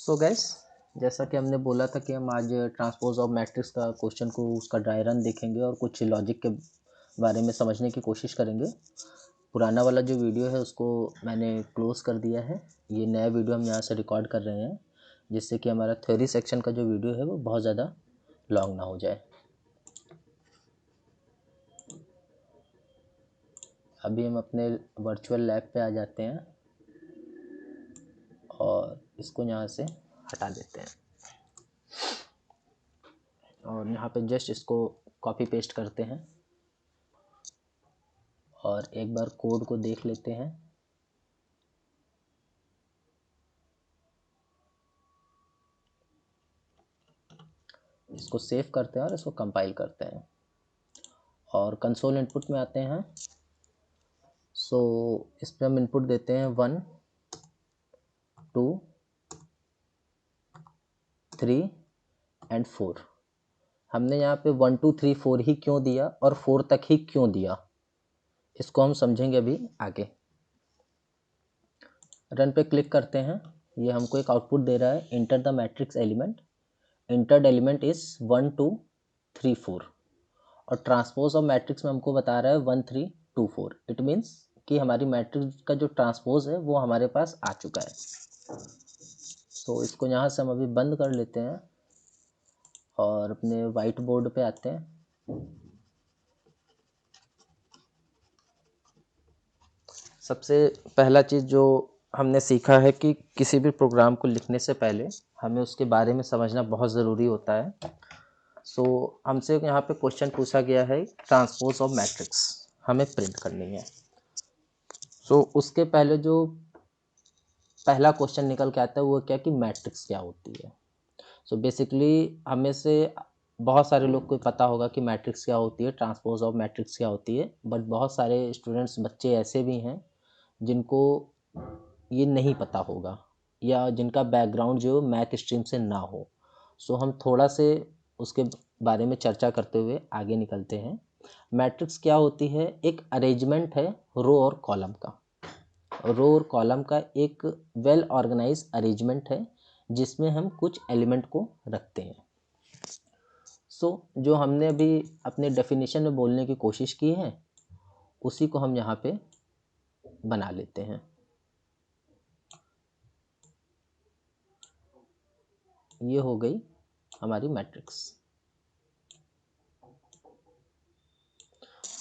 सो gas, जैसा कि हमने बोला था कि हम आज ट्रांसपोज ऑफ मैट्रिक्स का क्वेश्चन को उसका ड्राई रन देखेंगे और कुछ लॉजिक के बारे में समझने की कोशिश करेंगे। पुराना वाला जो वीडियो है उसको मैंने क्लोज़ कर दिया है। ये नया वीडियो हम यहाँ से रिकॉर्ड कर रहे हैं जिससे कि हमारा थ्योरी सेक्शन का जो वीडियो है वो बहुत ज़्यादा लॉन्ग ना हो जाए। अभी हम अपने वर्चुअल लैब पे आ जाते हैं और इसको यहाँ से हटा देते हैं और यहाँ पे जस्ट इसको कॉपी पेस्ट करते हैं और एक बार कोड को देख लेते हैं। इसको सेव करते हैं और इसको कंपाइल करते हैं और कंसोल इनपुट में आते हैं। सो इस पर हम इनपुट देते हैं 1 2 3 एंड 4। हमने यहाँ पे 1 2 3 4 ही क्यों दिया और 4 तक ही क्यों दिया, इसको हम समझेंगे अभी आगे। रन पे क्लिक करते हैं। ये हमको एक आउटपुट दे रहा है, enter the matrix element. Entered element is 1 2 3 4 और ट्रांसपोज ऑफ मैट्रिक्स में हमको बता रहा है 1 3 2 4। इट मीन्स कि हमारी मैट्रिक्स का जो ट्रांसपोज है वो हमारे पास आ चुका है। तो इसको यहाँ से हम अभी बंद कर लेते हैं और अपने वाइट बोर्ड पे आते हैं। सबसे पहला चीज़ जो हमने सीखा है कि किसी भी प्रोग्राम को लिखने से पहले हमें उसके बारे में समझना बहुत ज़रूरी होता है। सो हमसे यहाँ पे क्वेश्चन पूछा गया है, ट्रांसपोज ऑफ मैट्रिक्स हमें प्रिंट करनी है। सो उसके पहले जो पहला क्वेश्चन निकल के आता है वो क्या कि मैट्रिक्स क्या होती है। सो बेसिकली हमें से बहुत सारे लोग को पता होगा कि मैट्रिक्स क्या होती है, ट्रांसपोज ऑफ मैट्रिक्स क्या होती है, बट बहुत सारे स्टूडेंट्स बच्चे ऐसे भी हैं जिनको ये नहीं पता होगा या जिनका बैकग्राउंड जो मैथ स्ट्रीम से ना हो। सो हम थोड़ा से उसके बारे में चर्चा करते हुए आगे निकलते हैं। मैट्रिक्स क्या होती है? एक अरेंजमेंट है रो और कॉलम का। रो और कॉलम का एक वेल ऑर्गेनाइज अरेंजमेंट है जिसमें हम कुछ एलिमेंट को रखते हैं। सो जो हमने अभी अपने डेफिनेशन में बोलने की कोशिश की है उसी को हम यहाँ पे बना लेते हैं। ये हो गई हमारी मैट्रिक्स।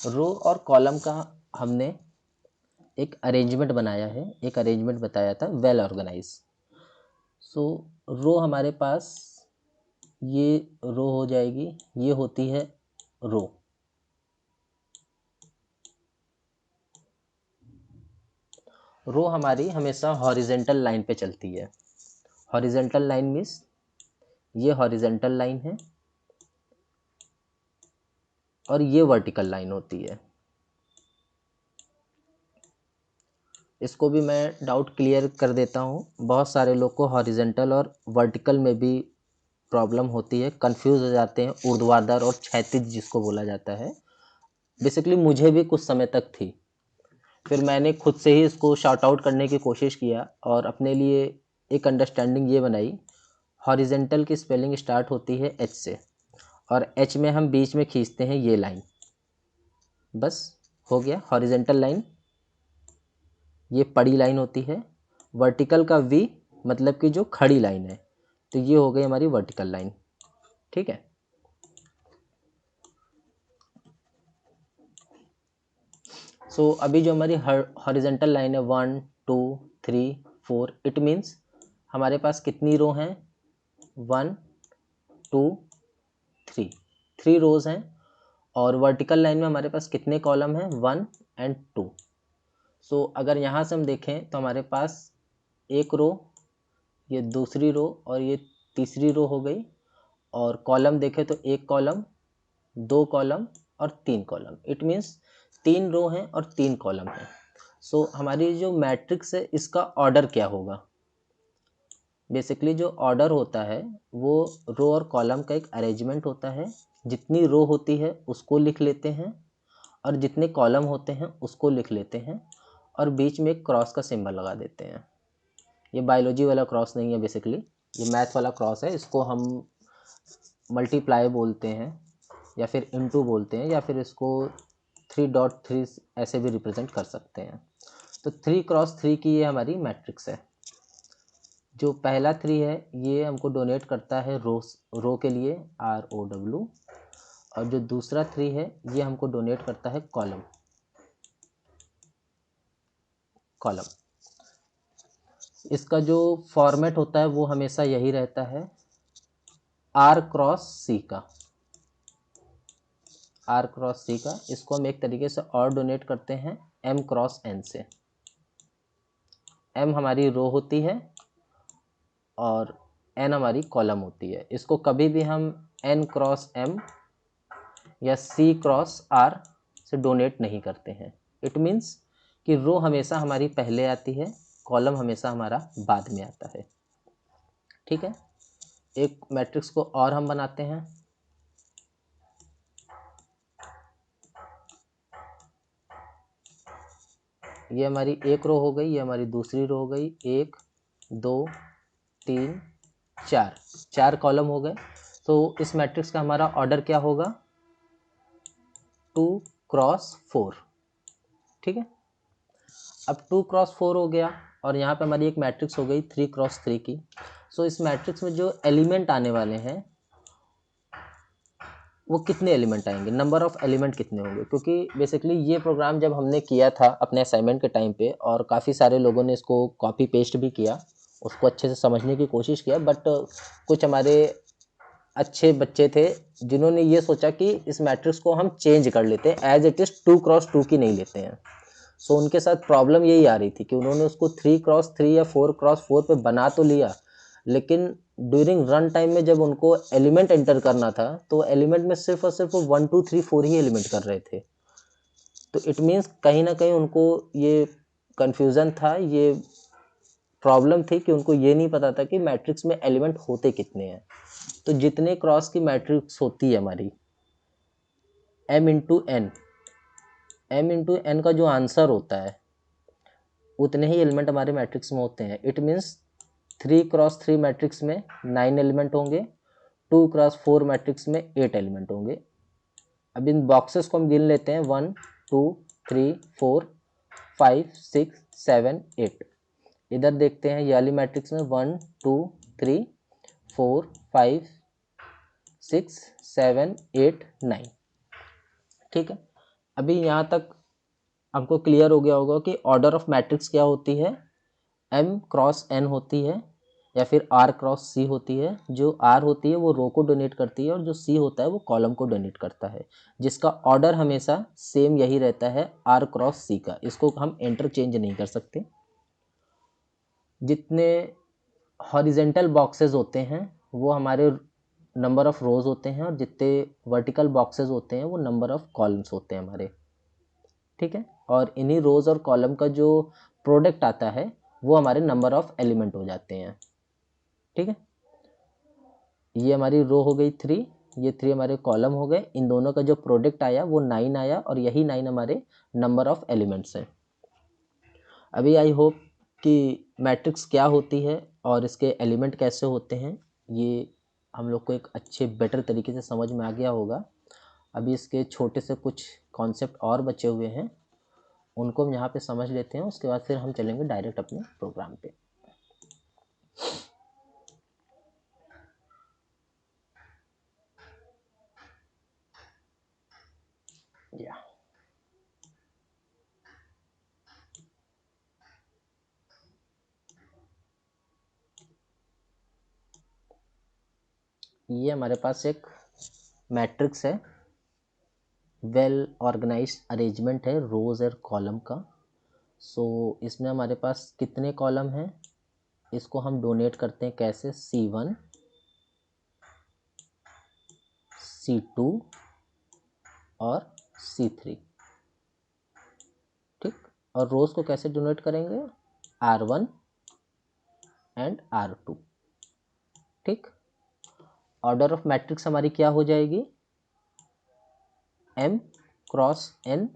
रो और कॉलम का हमने एक अरेंजमेंट बनाया है, एक अरेंजमेंट बताया था वेल ऑर्गेनाइज। सो रो हमारे पास ये रो हो जाएगी, ये होती है रो। रो हमारी हमेशा हॉरिजेंटल लाइन पे चलती है। हॉरिजेंटल लाइन मीन्स ये हॉरिजेंटल लाइन है और ये वर्टिकल लाइन होती है। इसको भी मैं डाउट क्लियर कर देता हूँ। बहुत सारे लोग को हॉरिजेंटल और वर्टिकल में भी प्रॉब्लम होती है, कंफ्यूज हो जाते हैं, ऊर्ध्वाधर और क्षैतिज जिसको बोला जाता है। बेसिकली मुझे भी कुछ समय तक थी, फिर मैंने खुद से ही इसको शॉर्ट आउट करने की कोशिश किया और अपने लिए एक अंडरस्टैंडिंग ये बनाई। हॉरिजेंटल की स्पेलिंग स्टार्ट होती है एच से और एच में हम बीच में खींचते हैं ये लाइन, बस हो गया हॉरिजेंटल लाइन। ये पड़ी लाइन होती है। वर्टिकल का वी मतलब कि जो खड़ी लाइन है, तो ये हो गई हमारी वर्टिकल लाइन। ठीक है। सो अभी जो हमारी हॉरिजेंटल लाइन है 1 2 3 4, इट मीन्स हमारे पास कितनी रो हैं? 1 2 3, 3 रोज हैं। और वर्टिकल लाइन में हमारे पास कितने कॉलम हैं? 1 एंड 2। सो अगर यहाँ से हम देखें तो हमारे पास एक रो, ये दूसरी रो और ये तीसरी रो हो गई। और कॉलम देखें तो एक कॉलम, दो कॉलम और तीन कॉलम। इट मीन्स 3 रो हैं और 3 कॉलम हैं। सो हमारी जो मैट्रिक्स है इसका ऑर्डर क्या होगा? बेसिकली जो ऑर्डर होता है वो रो और कॉलम का एक अरेंजमेंट होता है। जितनी रो होती है उसको लिख लेते हैं और जितने कॉलम होते हैं उसको लिख लेते हैं और बीच में एक क्रॉस का सिंबल लगा देते हैं। ये बायोलॉजी वाला क्रॉस नहीं है बेसिकली, ये मैथ वाला क्रॉस है, इसको हम मल्टीप्लाई बोलते हैं या फिर इनटू बोलते हैं, या फिर इसको 3.3 ऐसे भी रिप्रेजेंट कर सकते हैं। तो 3x3 की ये हमारी मैट्रिक्स है। जो पहला 3 है ये हमको डोनेट करता है रो के लिए ROW, और जो दूसरा 3 है ये हमको डोनेट करता है कॉलम। इसका जो फॉर्मेट होता है वो हमेशा यही रहता है R×C का। R×C का, इसको हम एक तरीके से और डोनेट करते हैं M×N से। M हमारी रो होती है और N हमारी कॉलम होती है। इसको कभी भी हम N×M या C×R से डोनेट नहीं करते हैं। इट मीन्स कि रो हमेशा हमारी पहले आती है, कॉलम हमेशा हमारा बाद में आता है। ठीक है, एक मैट्रिक्स को और हम बनाते हैं। ये हमारी एक रो हो गई, ये हमारी दूसरी रो हो गई, 1 2 3 4 कॉलम हो गए। तो इस मैट्रिक्स का हमारा ऑर्डर क्या होगा? 2×4। ठीक है, अब 2×4 हो गया और यहाँ पे हमारी एक मैट्रिक्स हो गई 3×3 की। सो इस मैट्रिक्स में जो एलिमेंट आने वाले हैं वो कितने एलिमेंट आएंगे, नंबर ऑफ एलिमेंट कितने होंगे? क्योंकि बेसिकली ये प्रोग्राम जब हमने किया था अपने असाइनमेंट के टाइम पे, और काफ़ी सारे लोगों ने इसको कॉपी पेस्ट भी किया, उसको अच्छे से समझने की कोशिश किया, बट कुछ हमारे अच्छे बच्चे थे जिन्होंने ये सोचा कि इस मैट्रिक्स को हम चेंज कर लेते हैं, एज इट इज़ 2×2 की नहीं लेते हैं। सो उनके साथ प्रॉब्लम यही आ रही थी कि उन्होंने उसको 3×3 या 4×4 पे बना तो लिया, लेकिन ड्यूरिंग रन टाइम में जब उनको एलिमेंट एंटर करना था तो एलिमेंट में सिर्फ और सिर्फ 1 2 3 4 ही एलिमेंट कर रहे थे। तो इट मीन्स कहीं ना कहीं उनको ये कन्फ्यूज़न था, ये प्रॉब्लम थी कि उनको ये नहीं पता था कि मैट्रिक्स में एलिमेंट होते कितने हैं। तो जितने क्रॉस की मैट्रिक्स होती है हमारी m×n का जो आंसर होता है उतने ही एलिमेंट हमारे मैट्रिक्स में होते हैं। इट मीन्स 3×3 मैट्रिक्स में 9 एलिमेंट होंगे, 2×4 मैट्रिक्स में 8 एलिमेंट होंगे। अब इन बॉक्सेस को हम गिन लेते हैं, 1 2 3 4 5 6 7 8। इधर देखते हैं ये वाली मैट्रिक्स में 1 2 3 4 5 6 7 8 9। ठीक है, अभी यहाँ तक हमको क्लियर हो गया होगा कि ऑर्डर ऑफ मैट्रिक्स क्या होती है, M×N होती है या फिर R×C होती है। जो R होती है वो रो को डोनेट करती है और जो C होता है वो कॉलम को डोनेट करता है, जिसका ऑर्डर हमेशा सेम यही रहता है R×C का। इसको हम इंटरचेंज नहीं कर सकते। जितने हॉरिजेंटल बॉक्सेस होते हैं वो हमारे नंबर ऑफ रोज होते हैं, और जितने वर्टिकल बॉक्सेस होते हैं वो नंबर ऑफ कॉलम्स होते हैं हमारे। ठीक है, और इन्हीं रोज और कॉलम का जो प्रोडक्ट आता है वो हमारे नंबर ऑफ एलिमेंट हो जाते हैं। ठीक है, ये हमारी रो हो गई 3, ये 3 हमारे कॉलम हो गए। इन दोनों का जो प्रोडक्ट आया वो 9 आया, और यही 9 हमारे नंबर ऑफ एलिमेंट्स हैं। अभी आई होप कि मैट्रिक्स क्या होती है और इसके एलिमेंट कैसे होते हैं ये हम लोग को एक अच्छे बेटर तरीके से समझ में आ गया होगा। अभी इसके छोटे से कुछ कॉन्सेप्ट और बचे हुए हैं, उनको हम यहाँ पे समझ लेते हैं, उसके बाद फिर हम चलेंगे डायरेक्ट अपने प्रोग्राम पे। या ये हमारे पास एक मैट्रिक्स है, वेल ऑर्गेनाइज्ड अरेंजमेंट है रोज और कॉलम का। सो इसमें हमारे पास कितने कॉलम हैं, इसको हम डोनेट करते हैं कैसे, C1 C2 और C3। ठीक, और रोज को कैसे डोनेट करेंगे, R1 एंड R2। ठीक, ऑर्डर ऑफ मैट्रिक्स हमारी क्या हो जाएगी, M×N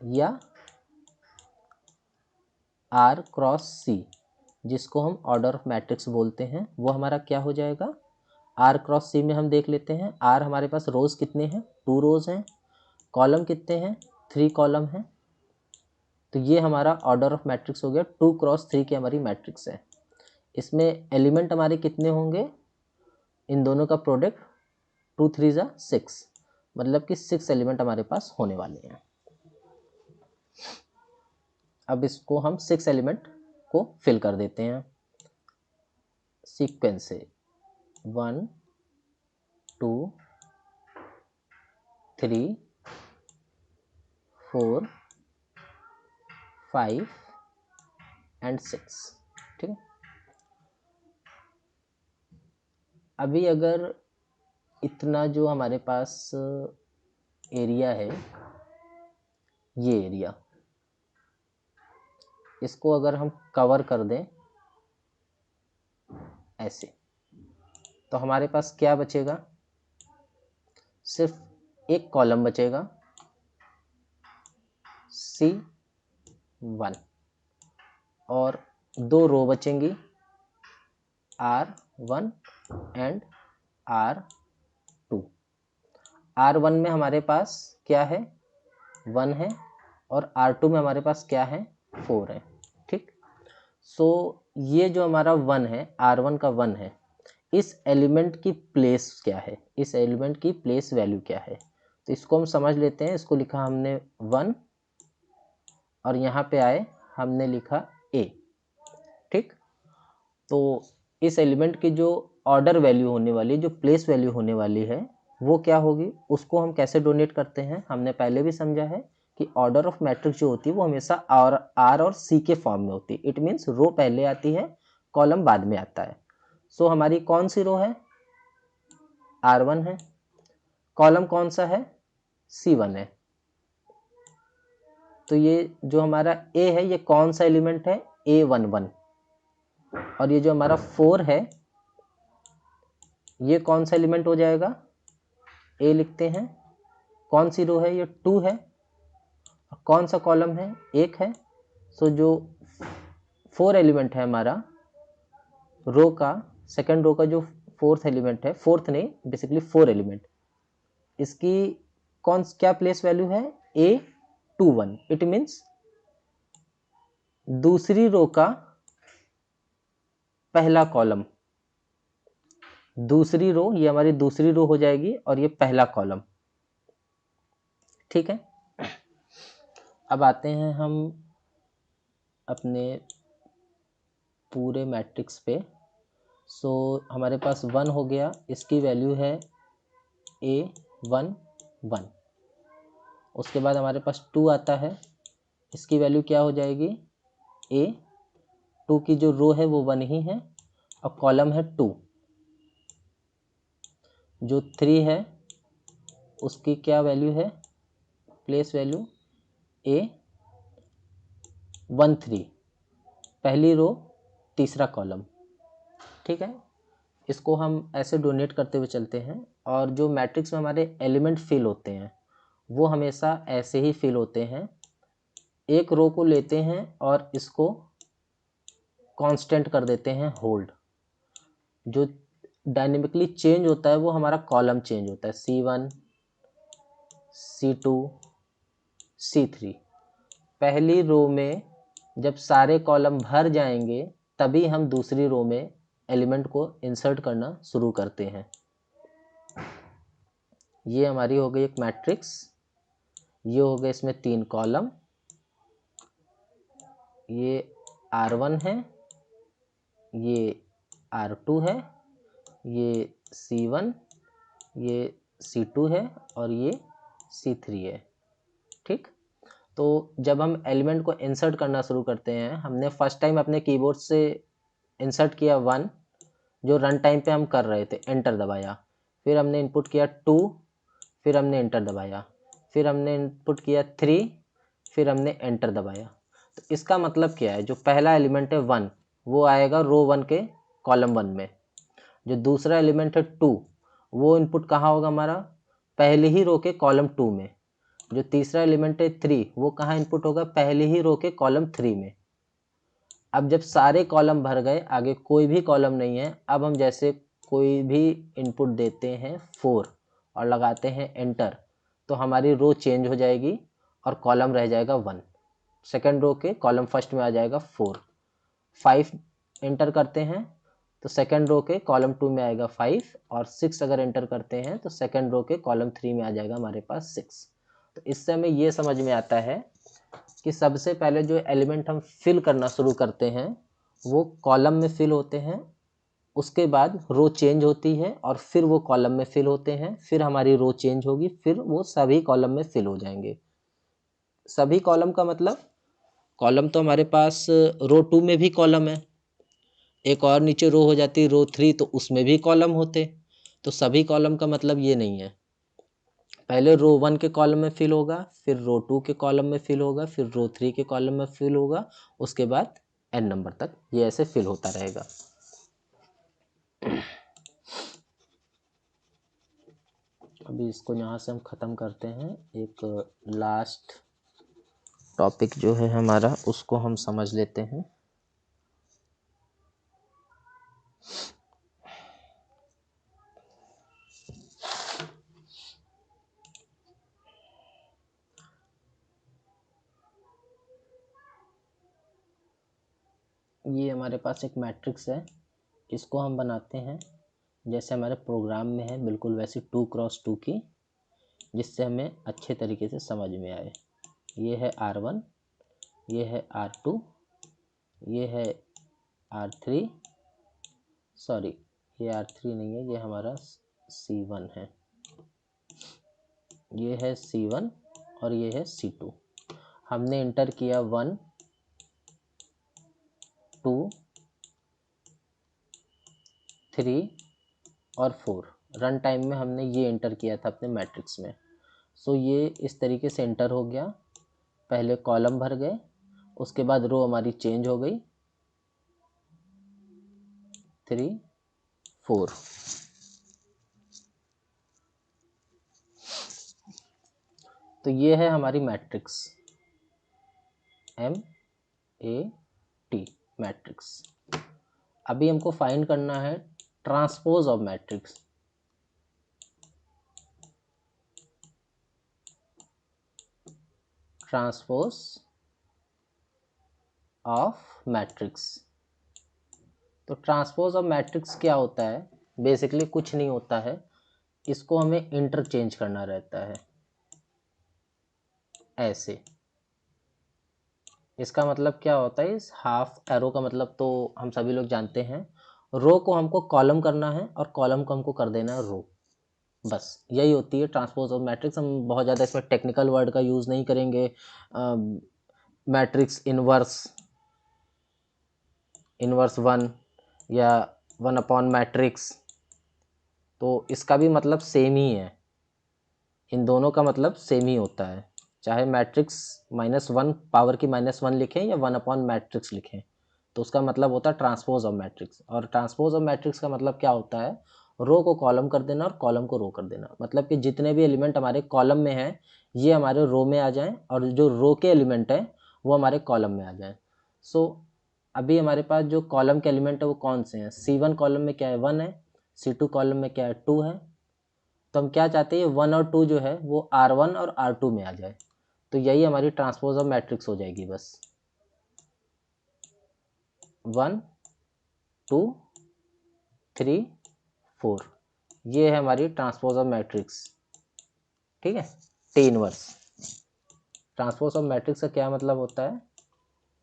या आर क्रॉस सी, जिसको हम ऑर्डर ऑफ मैट्रिक्स बोलते हैं, वो हमारा क्या हो जाएगा, आर क्रॉस सी में हम देख लेते हैं। आर हमारे पास रोज कितने हैं, 2 रोज हैं, कॉलम कितने हैं, 3 कॉलम हैं। तो ये हमारा ऑर्डर ऑफ मैट्रिक्स हो गया, 2 क्रॉस 3 की हमारी मैट्रिक्स है। इसमें एलिमेंट हमारे कितने होंगे, इन दोनों का प्रोडक्ट 2 3 जा 6, मतलब कि 6 एलिमेंट हमारे पास होने वाले हैं। अब इसको हम 6 एलिमेंट को फिल कर देते हैं सीक्वेंस से, 1 2 3 4 5 एंड 6। ठीक है, अभी अगर इतना जो हमारे पास एरिया है, ये एरिया, इसको अगर हम कवर कर दें ऐसे, तो हमारे पास क्या बचेगा, सिर्फ एक कॉलम बचेगा C1 और 2 रो बचेंगी R1 एंड R2। R1 में हमारे पास क्या है, 1 है, और R2 में हमारे पास क्या है, 4 है। ठीक, सो ये जो हमारा 1 है, R1 का 1 है, इस एलिमेंट की प्लेस क्या है, इस एलिमेंट की प्लेस वैल्यू क्या है, तो इसको हम समझ लेते हैं। इसको लिखा हमने 1 और यहाँ पे आए हमने लिखा A। ठीक, तो इस एलिमेंट की जो ऑर्डर वैल्यू होने वाली, जो प्लेस वैल्यू होने वाली है, वो क्या होगी, उसको हम कैसे डोनेट करते हैं, हमने पहले भी समझा है कि ऑर्डर ऑफ मैट्रिक्स जो होती है वो हमेशा आर और सी के फॉर्म में होती है। इट मीन्स रो पहले आती है, कॉलम बाद में आता है। सो हमारी कौन सी रो है, R1 है, कॉलम कौन सा है, C1 है। तो ये जो हमारा A है, ये कौन सा एलिमेंट है, A11, और ये जो हमारा 4 है, ये कौन सा एलिमेंट हो जाएगा, A लिखते हैं, कौन सी रो है, ये 2 है, कौन सा कॉलम है, 1 है। सो जो 4 एलिमेंट है हमारा रो का, सेकंड रो का जो 4th एलिमेंट है, 4th नहीं बेसिकली 4 एलिमेंट, इसकी क्या प्लेस वैल्यू है, A21। इट मीन्स दूसरी रो का पहला कॉलम, दूसरी रो, ये हमारी दूसरी रो हो जाएगी और ये पहला कॉलम। ठीक है, अब आते हैं हम अपने पूरे मैट्रिक्स पे। सो हमारे पास 1 हो गया, इसकी वैल्यू है A11। उसके बाद हमारे पास 2 आता है, इसकी वैल्यू क्या हो जाएगी, A2 की जो रो है वो 1 ही है और कॉलम है 2। जो 3 है उसकी क्या वैल्यू है, प्लेस वैल्यू A13, पहली रो तीसरा कॉलम। ठीक है, इसको हम ऐसे डोनेट करते हुए चलते हैं, और जो मैट्रिक्स में हमारे एलिमेंट फिल होते हैं वो हमेशा ऐसे ही फिल होते हैं। एक रो को लेते हैं और इसको कांस्टेंट कर देते हैं होल्ड, जो डायनेमिकली चेंज होता है वो हमारा कॉलम चेंज होता है, C1 C2 C3। पहली रो में जब सारे कॉलम भर जाएंगे तभी हम दूसरी रो में एलिमेंट को इंसर्ट करना शुरू करते हैं। ये हमारी हो गई एक मैट्रिक्स, ये हो गए इसमें 3 कॉलम, ये R1 है, ये R2 है, ये C1, ये C2 है और ये C3 है। ठीक, तो जब हम एलिमेंट को इंसर्ट करना शुरू करते हैं, हमने फर्स्ट टाइम अपने कीबोर्ड से इंसर्ट किया 1, जो रन टाइम पे हम कर रहे थे, एंटर दबाया, फिर हमने इनपुट किया 2, फिर हमने एंटर दबाया, फिर हमने इनपुट किया 3, फिर हमने एंटर दबाया। तो इसका मतलब क्या है, जो पहला एलिमेंट है 1 वो आएगा रो 1 के कॉलम 1 में, जो दूसरा एलिमेंट है 2 वो इनपुट कहाँ होगा हमारा, पहले ही रो के कॉलम 2 में, जो तीसरा एलिमेंट है 3 वो कहाँ इनपुट होगा, पहले ही रो के कॉलम 3 में। अब जब सारे कॉलम भर गए, आगे कोई भी कॉलम नहीं है, अब हम जैसे कोई भी इनपुट देते हैं 4 और लगाते हैं एंटर, तो हमारी रो चेंज हो जाएगी और कॉलम रह जाएगा 1। सेकंड रो के कॉलम फर्स्ट में आ जाएगा 4। 5 एंटर करते हैं तो सेकंड रो के कॉलम 2 में आएगा 5, और 6 अगर एंटर करते हैं तो सेकंड रो के कॉलम 3 में आ जाएगा हमारे पास 6। तो इससे हमें ये समझ में आता है कि सबसे पहले जो एलिमेंट हम फिल करना शुरू करते हैं वो कॉलम में फिल होते हैं, उसके बाद रो चेंज होती है और फिर वो कॉलम में फिल होते हैं, फिर हमारी रो चेंज होगी, फिर वो सभी कॉलम में फिल हो जाएंगे। सभी कॉलम का मतलब, कॉलम तो हमारे पास रो 2 में भी कॉलम है, एक और नीचे रो हो जाती है रो 3, तो उसमें भी कॉलम होते। तो सभी कॉलम का मतलब ये नहीं है, पहले रो 1 के कॉलम में फिल होगा, फिर रो 2 के कॉलम में फिल होगा, फिर रो 3 के कॉलम में फिल होगा, उसके बाद n नंबर तक ये ऐसे फिल होता रहेगा। अभी इसको यहाँ से हम ख़त्म करते हैं। एक लास्ट टॉपिक जो है हमारा उसको हम समझ लेते हैं। ये हमारे पास एक मैट्रिक्स है, इसको हम बनाते हैं जैसे हमारे प्रोग्राम में है, बिल्कुल वैसी 2x2 की, जिससे हमें अच्छे तरीके से समझ में आए। ये है R1, ये है R2, ये है R3, सॉरी ये R3 नहीं है, ये हमारा C1 है, ये है C1 और ये है C2। हमने इंटर किया 1 2 3 और 4, रन टाइम में हमने ये इंटर किया था अपने मैट्रिक्स में। सो ये इस तरीके से इंटर हो गया, पहले कॉलम भर गए, उसके बाद रो हमारी चेंज हो गई 3 4। तो ये है हमारी मैट्रिक्स MAT मैट्रिक्स। अभी हमको फाइंड करना है transpose of matrix. Transpose of matrix. तो ट्रांसपोज ऑफ मैट्रिक्स क्या होता है? बेसिकली कुछ नहीं होता है, इसको हमें इंटरचेंज करना रहता है ऐसे। इसका मतलब क्या होता है, इस हाफ एरो का मतलब तो हम सभी लोग जानते हैं, रो को हमको कॉलम करना है और कॉलम को हमको कर देना है रो, बस यही होती है ट्रांसपोज ऑफ मैट्रिक्स। हम बहुत ज़्यादा इसमें टेक्निकल वर्ड का यूज़ नहीं करेंगे। मैट्रिक्स इनवर्स, इनवर्स 1 या 1 अपॉन मैट्रिक्स, तो इसका भी मतलब सेम ही है, इन दोनों का मतलब सेम ही होता है, चाहे मैट्रिक्स -1 पावर की -1 लिखें या 1 अपॉन मैट्रिक्स लिखें, तो उसका मतलब होता है ट्रांसपोज ऑफ मैट्रिक्स। और ट्रांसपोज ऑफ मैट्रिक्स का मतलब क्या होता है, रो को कॉलम कर देना और कॉलम को रो कर देना, मतलब कि जितने भी एलिमेंट हमारे कॉलम में हैं ये हमारे रो में आ जाएं और जो रो के एलिमेंट हैं वो हमारे कॉलम में आ जाएं। सो अभी हमारे पास जो कॉलम के एलिमेंट है वो कौन से हैं? C1 कॉलम में क्या है, 1 है, C2 कॉलम में क्या है, 2 है। तो हम क्या चाहते हैं, 1 और 2 जो है वो R1 और R2 में आ जाए, तो यही हमारी ट्रांसपोज ऑफ मैट्रिक्स हो जाएगी बस। 1 2 3 4, ये है हमारी ट्रांसपोज ऑफ मैट्रिक्स, ठीक है। T inverse. Transpose of matrix का क्या मतलब होता है,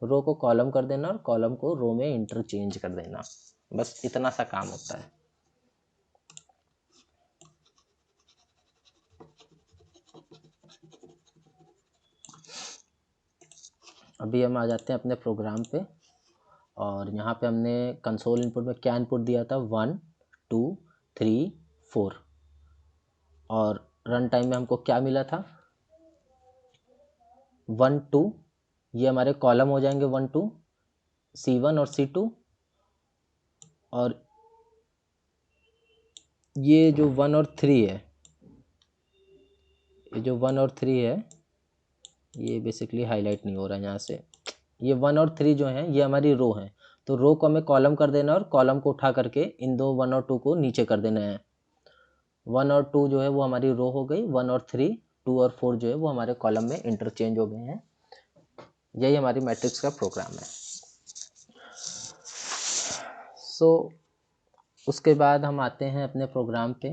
रो को कॉलम कर देना और कॉलम को रो में इंटरचेंज कर देना, बस इतना सा काम होता है। अभी हम आ जाते हैं अपने प्रोग्राम पे, और यहाँ पे हमने कंसोल इनपुट में क्या इनपुट दिया था, 1 2 3 4, और रन टाइम में हमको क्या मिला था, 1 2, ये हमारे कॉलम हो जाएंगे 1 2, C1 और C2, और ये जो 1 और 3 है, ये जो 1 और 3 है ये बेसिकली हाईलाइट नहीं हो रहा है यहाँ से, ये 1 और 3 जो हैं ये हमारी रो हैं, तो रो को हमें कॉलम कर देना और कॉलम को उठा करके इन दो 1 और 2 को नीचे कर देना है। 1 और 2 जो है वो हमारी रो हो गई, 1 और 3, 2 और 4 जो है वो हमारे कॉलम में इंटरचेंज हो गए हैं। यही हमारी मैट्रिक्स का प्रोग्राम है। सो उसके बाद हम आते हैं अपने प्रोग्राम पे।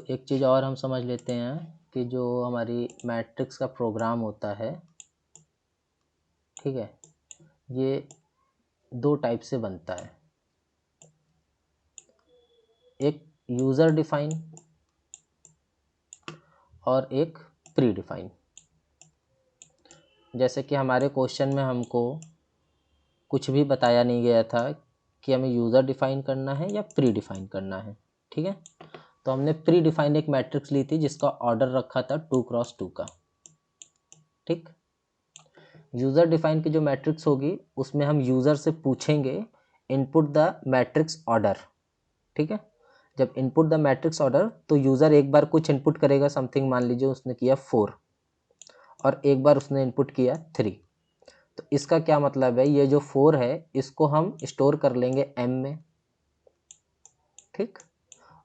एक चीज़ और हम समझ लेते हैं कि जो हमारी मैट्रिक्स का प्रोग्राम होता है, ठीक है, ये 2 टाइप से बनता है। एक यूज़र डिफाइन और एक प्री डिफाइन। जैसे कि हमारे क्वेश्चन में हमको कुछ भी बताया नहीं गया था कि हमें यूज़र डिफाइन करना है या प्री डिफाइन करना है, ठीक है। तो हमने प्री डिफाइन एक मैट्रिक्स ली थी जिसका ऑर्डर रखा था 2x2 का, ठीक। यूज़र डिफाइन की जो मैट्रिक्स होगी उसमें हम यूज़र से पूछेंगे इनपुट द मैट्रिक्स ऑर्डर, ठीक है। जब इनपुट द मैट्रिक्स ऑर्डर, तो यूज़र एक बार कुछ इनपुट करेगा, समथिंग मान लीजिए उसने किया 4 और एक बार उसने इनपुट किया 3। तो इसका क्या मतलब है, ये जो 4 है इसको हम स्टोर कर लेंगे m में, ठीक,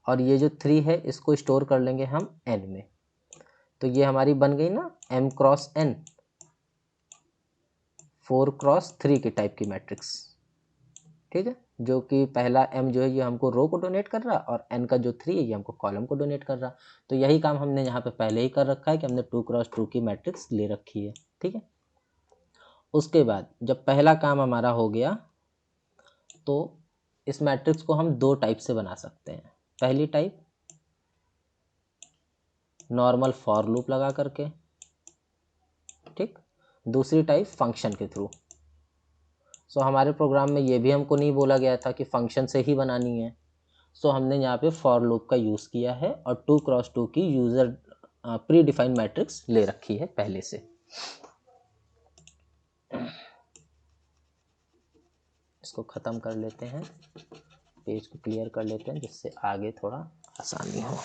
और ये जो 3 है इसको स्टोर कर लेंगे हम n में। तो ये हमारी बन गई ना m क्रॉस n, 4x3 की टाइप की मैट्रिक्स, ठीक है, जो कि पहला m जो है ये हमको रो को डोनेट कर रहा और n का जो 3 है ये हमको कॉलम को डोनेट कर रहा। तो यही काम हमने यहाँ पे पहले ही कर रखा है कि हमने 2x2 की मैट्रिक्स ले रखी है, ठीक है। उसके बाद जब पहला काम हमारा हो गया तो इस मैट्रिक्स को हम 2 टाइप से बना सकते हैं। पहली टाइप नॉर्मल फॉर लूप लगा करके, ठीक। दूसरी टाइप फंक्शन के थ्रू। हमारे प्रोग्राम में ये भी हमको नहीं बोला गया था कि फंक्शन से ही बनानी है। हमने यहाँ पे फॉर लूप का यूज़ किया है और 2x2 की यूज़र प्री डिफाइंड मैट्रिक्स ले रखी है पहले से। इसको ख़त्म कर लेते हैं, पेज को क्लियर कर लेते हैं जिससे आगे थोड़ा आसानी हो।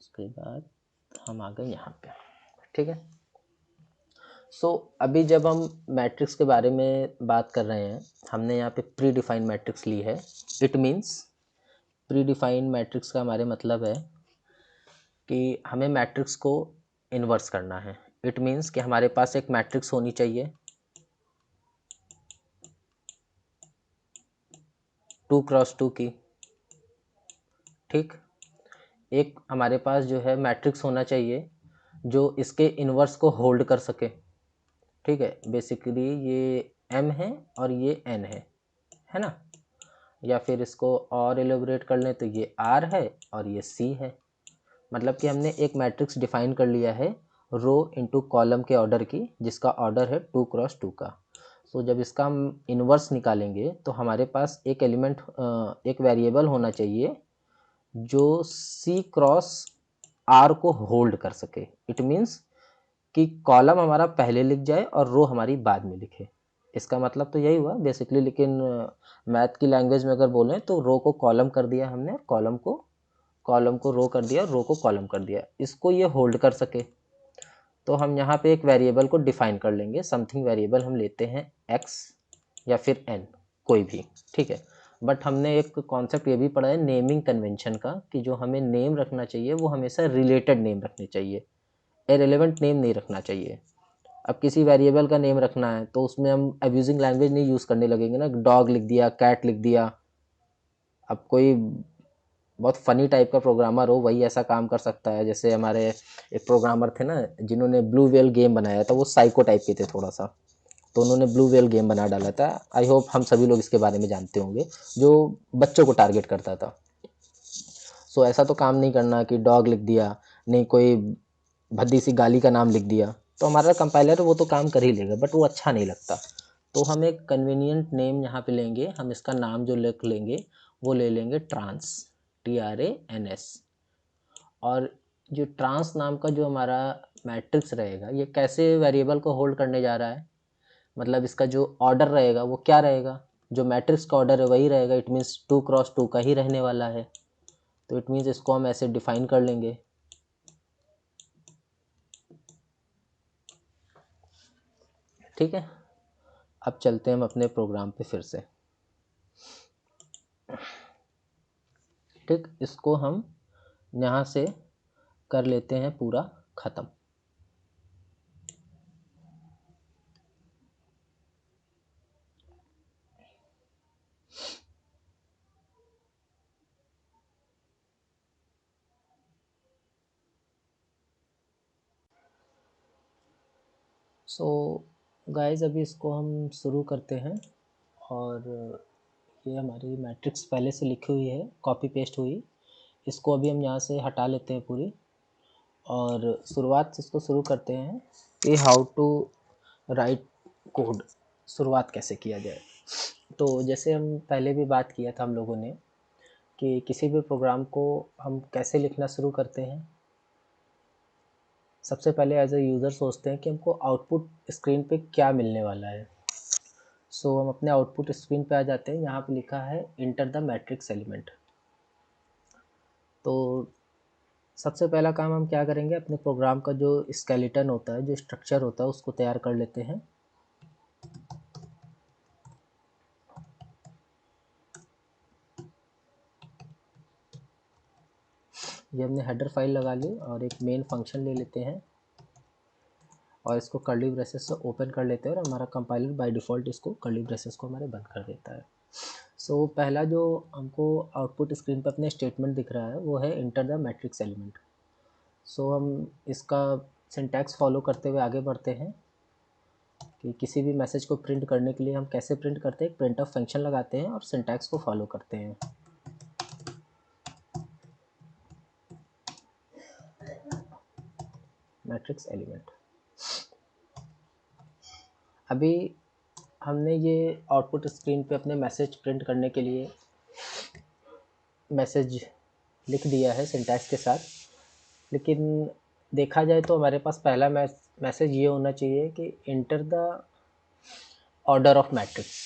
उसके बाद हम आ गए यहाँ पे, ठीक है। अभी जब हम मैट्रिक्स के बारे में बात कर रहे हैं, हमने यहाँ पे प्री डिफाइंड मैट्रिक्स ली है। It means pre defined matrix का हमारे मतलब है कि हमें मैट्रिक्स को इन्वर्स करना है। इट मीन्स कि हमारे पास एक मैट्रिक्स होनी चाहिए 2x2 की, ठीक। एक हमारे पास जो है मैट्रिक्स होना चाहिए जो इसके इन्वर्स को होल्ड कर सके, ठीक है। बेसिकली ये m है और ये n है ना। या फिर इसको और एलोबरेट कर लें तो ये r है और ये c है। मतलब कि हमने एक मैट्रिक्स डिफाइन कर लिया है रो इंटू कॉलम के ऑर्डर की, जिसका ऑर्डर है 2x2 का। जब इसका हम इन्वर्स निकालेंगे तो हमारे पास एक एलिमेंट, एक वेरिएबल होना चाहिए जो c क्रॉस r को होल्ड कर सके। इट मीन्स कि कॉलम हमारा पहले लिख जाए और रो हमारी बाद में लिखे। इसका मतलब तो यही हुआ बेसिकली, लेकिन मैथ की लैंग्वेज में अगर बोलें तो रो को कॉलम कर दिया हमने और कॉलम को रो कर दिया और रो को कॉलम कर दिया, इसको ये होल्ड कर सके। तो हम यहाँ पे एक वेरिएबल को डिफाइन कर लेंगे। समथिंग वेरिएबल हम लेते हैं x या फिर n, कोई भी, ठीक है। बट हमने एक कॉन्सेप्ट ये भी पढ़ा है नेमिंग कन्वेंशन का, कि जो हमें नेम रखना चाहिए वो हमेशा रिलेटेड नेम रखने चाहिए, इररिलेवेंट नेम नहीं रखना चाहिए। अब किसी वेरिएबल का नेम रखना है तो उसमें हम अब्यूजिंग लैंग्वेज नहीं यूज़ करने लगेंगे ना, डॉग लिख दिया, कैट लिख दिया। अब कोई बहुत फ़नी टाइप का प्रोग्रामर हो वही ऐसा काम कर सकता है। जैसे हमारे एक प्रोग्रामर थे ना जिन्होंने ब्लू वेल गेम बनाया था, वो साइको टाइप के थे थोड़ा सा, तो उन्होंने ब्लू वेल गेम बना डाला था। आई होप हम सभी लोग इसके बारे में जानते होंगे, जो बच्चों को टारगेट करता था। ऐसा तो काम नहीं करना कि डॉग लिख दिया, नहीं कोई भद्दी सी गाली का नाम लिख दिया, तो हमारा कंपाइलर वो तो काम कर ही लेगा, बट वो अच्छा नहीं लगता। तो हम एक कन्वीनियंट नेम यहाँ पे लेंगे, हम इसका नाम जो लिख लेंगे वो ले लेंगे ट्रांस, TRANS। और जो ट्रांस नाम का जो हमारा मैट्रिक्स रहेगा, ये कैसे वेरिएबल को होल्ड करने जा रहा है, मतलब इसका जो ऑर्डर रहेगा वो क्या रहेगा, जो मैट्रिक्स का ऑर्डर है वही रहेगा। इट मीन्स 2x2 का ही रहने वाला है। तो इट मीन्स इसको हम ऐसे डिफाइन कर लेंगे ठीक है, अब चलते हैं हम अपने प्रोग्राम पे फिर से। ठीक, इसको हम यहाँ से कर लेते हैं पूरा ख़त्म। सो गाइस, अभी इसको हम शुरू करते हैं। और ये हमारी मैट्रिक्स पहले से लिखी हुई है, कॉपी पेस्ट हुई। इसको अभी हम यहाँ से हटा लेते हैं पूरी, और शुरुआत से इसको शुरू करते हैं कि हाउ टू राइट कोड, शुरुआत कैसे किया जाए। तो जैसे हम पहले भी बात किया था हम लोगों ने कि किसी भी प्रोग्राम को हम कैसे लिखना शुरू करते हैं। सबसे पहले एज ए यूज़र सोचते हैं कि हमको आउटपुट स्क्रीन पे क्या मिलने वाला है। सो हम अपने आउटपुट स्क्रीन पे आ जाते हैं। यहाँ पे लिखा है इंटर द मैट्रिक्स एलिमेंट। तो सबसे पहला काम हम क्या करेंगे, अपने प्रोग्राम का जो स्केलेटन होता है, जो स्ट्रक्चर होता है, उसको तैयार कर लेते हैं। ये हमने हेडर फाइल लगा ली और एक मेन फंक्शन ले लेते हैं और इसको कर्ली ब्रेसेस से ओपन कर लेते हैं, और हमारा कंपाइलर बाय डिफ़ॉल्ट इसको कर्ली ब्रेसेस को हमारे बंद कर देता है। सो पहला जो हमको आउटपुट स्क्रीन पर अपने स्टेटमेंट दिख रहा है वो है इंटर द मैट्रिक्स एलिमेंट। सो हम इसका सिंटैक्स फॉलो करते हुए आगे बढ़ते हैं कि किसी भी मैसेज को प्रिंट करने के लिए हम कैसे प्रिंट करते हैं। एक प्रिंट ऑफ फंक्शन लगाते हैं और सिंटैक्स को फॉलो करते हैं। Matrix element. अभी हमने ये आउटपुट स्क्रीन पे अपने मैसेज प्रिंट करने के लिए मैसेज लिख दिया है सिंटैक्स के साथ, लेकिन देखा जाए तो हमारे पास पहला मैसेज ये होना चाहिए कि enter the order of matrix,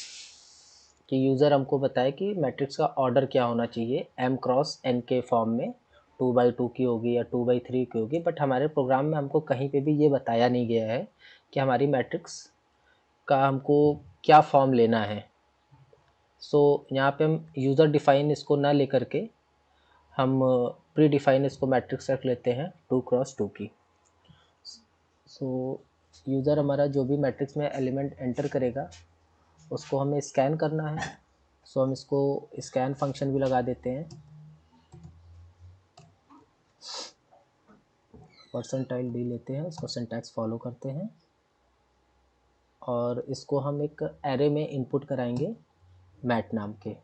कि यूज़र हमको बताए कि मैट्रिक्स का ऑर्डर क्या होना चाहिए, m क्रॉस n के फॉर्म में 2x2 की होगी या 2x3 की होगी। बट हमारे प्रोग्राम में हमको कहीं पे भी ये बताया नहीं गया है कि हमारी मैट्रिक्स का हमको क्या फॉर्म लेना है। सो यहाँ पे हम यूज़र डिफ़ाइन इसको ना लेकर के हम प्री डिफ़ाइन इसको मैट्रिक्स रख लेते हैं 2x2 की। सो यूज़र हमारा जो भी मैट्रिक्स में एलिमेंट एंटर करेगा उसको हमें स्कैन करना है। सो हम इसको स्कैन फंक्शन भी लगा देते हैं। %d लेते हैं, इसको सिंटैक्स फॉलो करते हैं और इसको हम एक एरे में इनपुट कराएंगे मैट नाम के।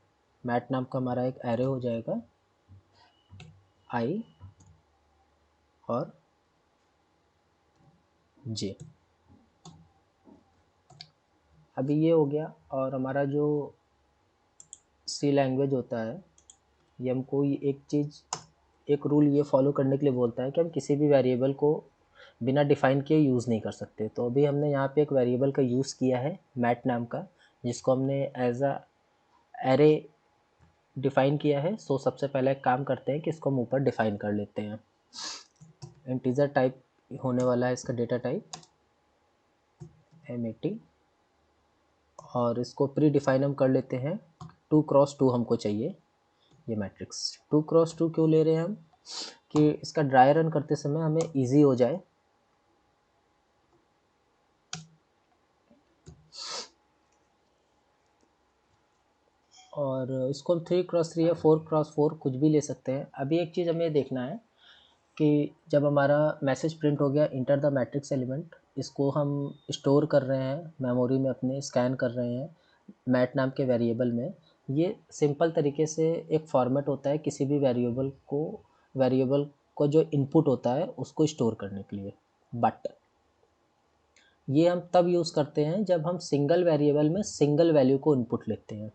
मैट नाम का हमारा एक एरे हो जाएगा i और j। अभी ये हो गया। और हमारा जो सी लैंग्वेज होता है ये हमको एक चीज़, एक रूल ये फॉलो करने के लिए बोलता है कि हम किसी भी वेरिएबल को बिना डिफ़ाइन किए यूज़ नहीं कर सकते। तो अभी हमने यहाँ पे एक वेरिएबल का यूज़ किया है मैट नाम का, जिसको हमने एज अ एरे डिफ़ाइन किया है। सो सबसे पहले एक काम करते हैं कि इसको हम ऊपर डिफ़ाइन कर लेते हैं। इंटीजर टाइप होने वाला है इसका डेटा टाइप MAT, और इसको प्री डिफ़ाइन हम कर लेते हैं 2x2 हमको चाहिए ये मैट्रिक्स। 2x2 क्यों ले रहे हैं हम, कि इसका ड्राई रन करते समय हमें इजी हो जाए। और इसको हम 3x3 या 4x4 कुछ भी ले सकते हैं। अभी एक चीज़ हमें देखना है कि जब हमारा मैसेज प्रिंट हो गया इंटर द मैट्रिक्स एलिमेंट, इसको हम स्टोर कर रहे हैं मेमोरी में, अपने स्कैन कर रहे हैं मैट नाम के वेरिएबल में। ये सिंपल तरीके से एक फॉर्मेट होता है किसी भी वेरिएबल को जो इनपुट होता है उसको स्टोर करने के लिए। बट ये हम तब यूज़ करते हैं जब हम सिंगल वेरिएबल में सिंगल वैल्यू को इनपुट लेते हैं।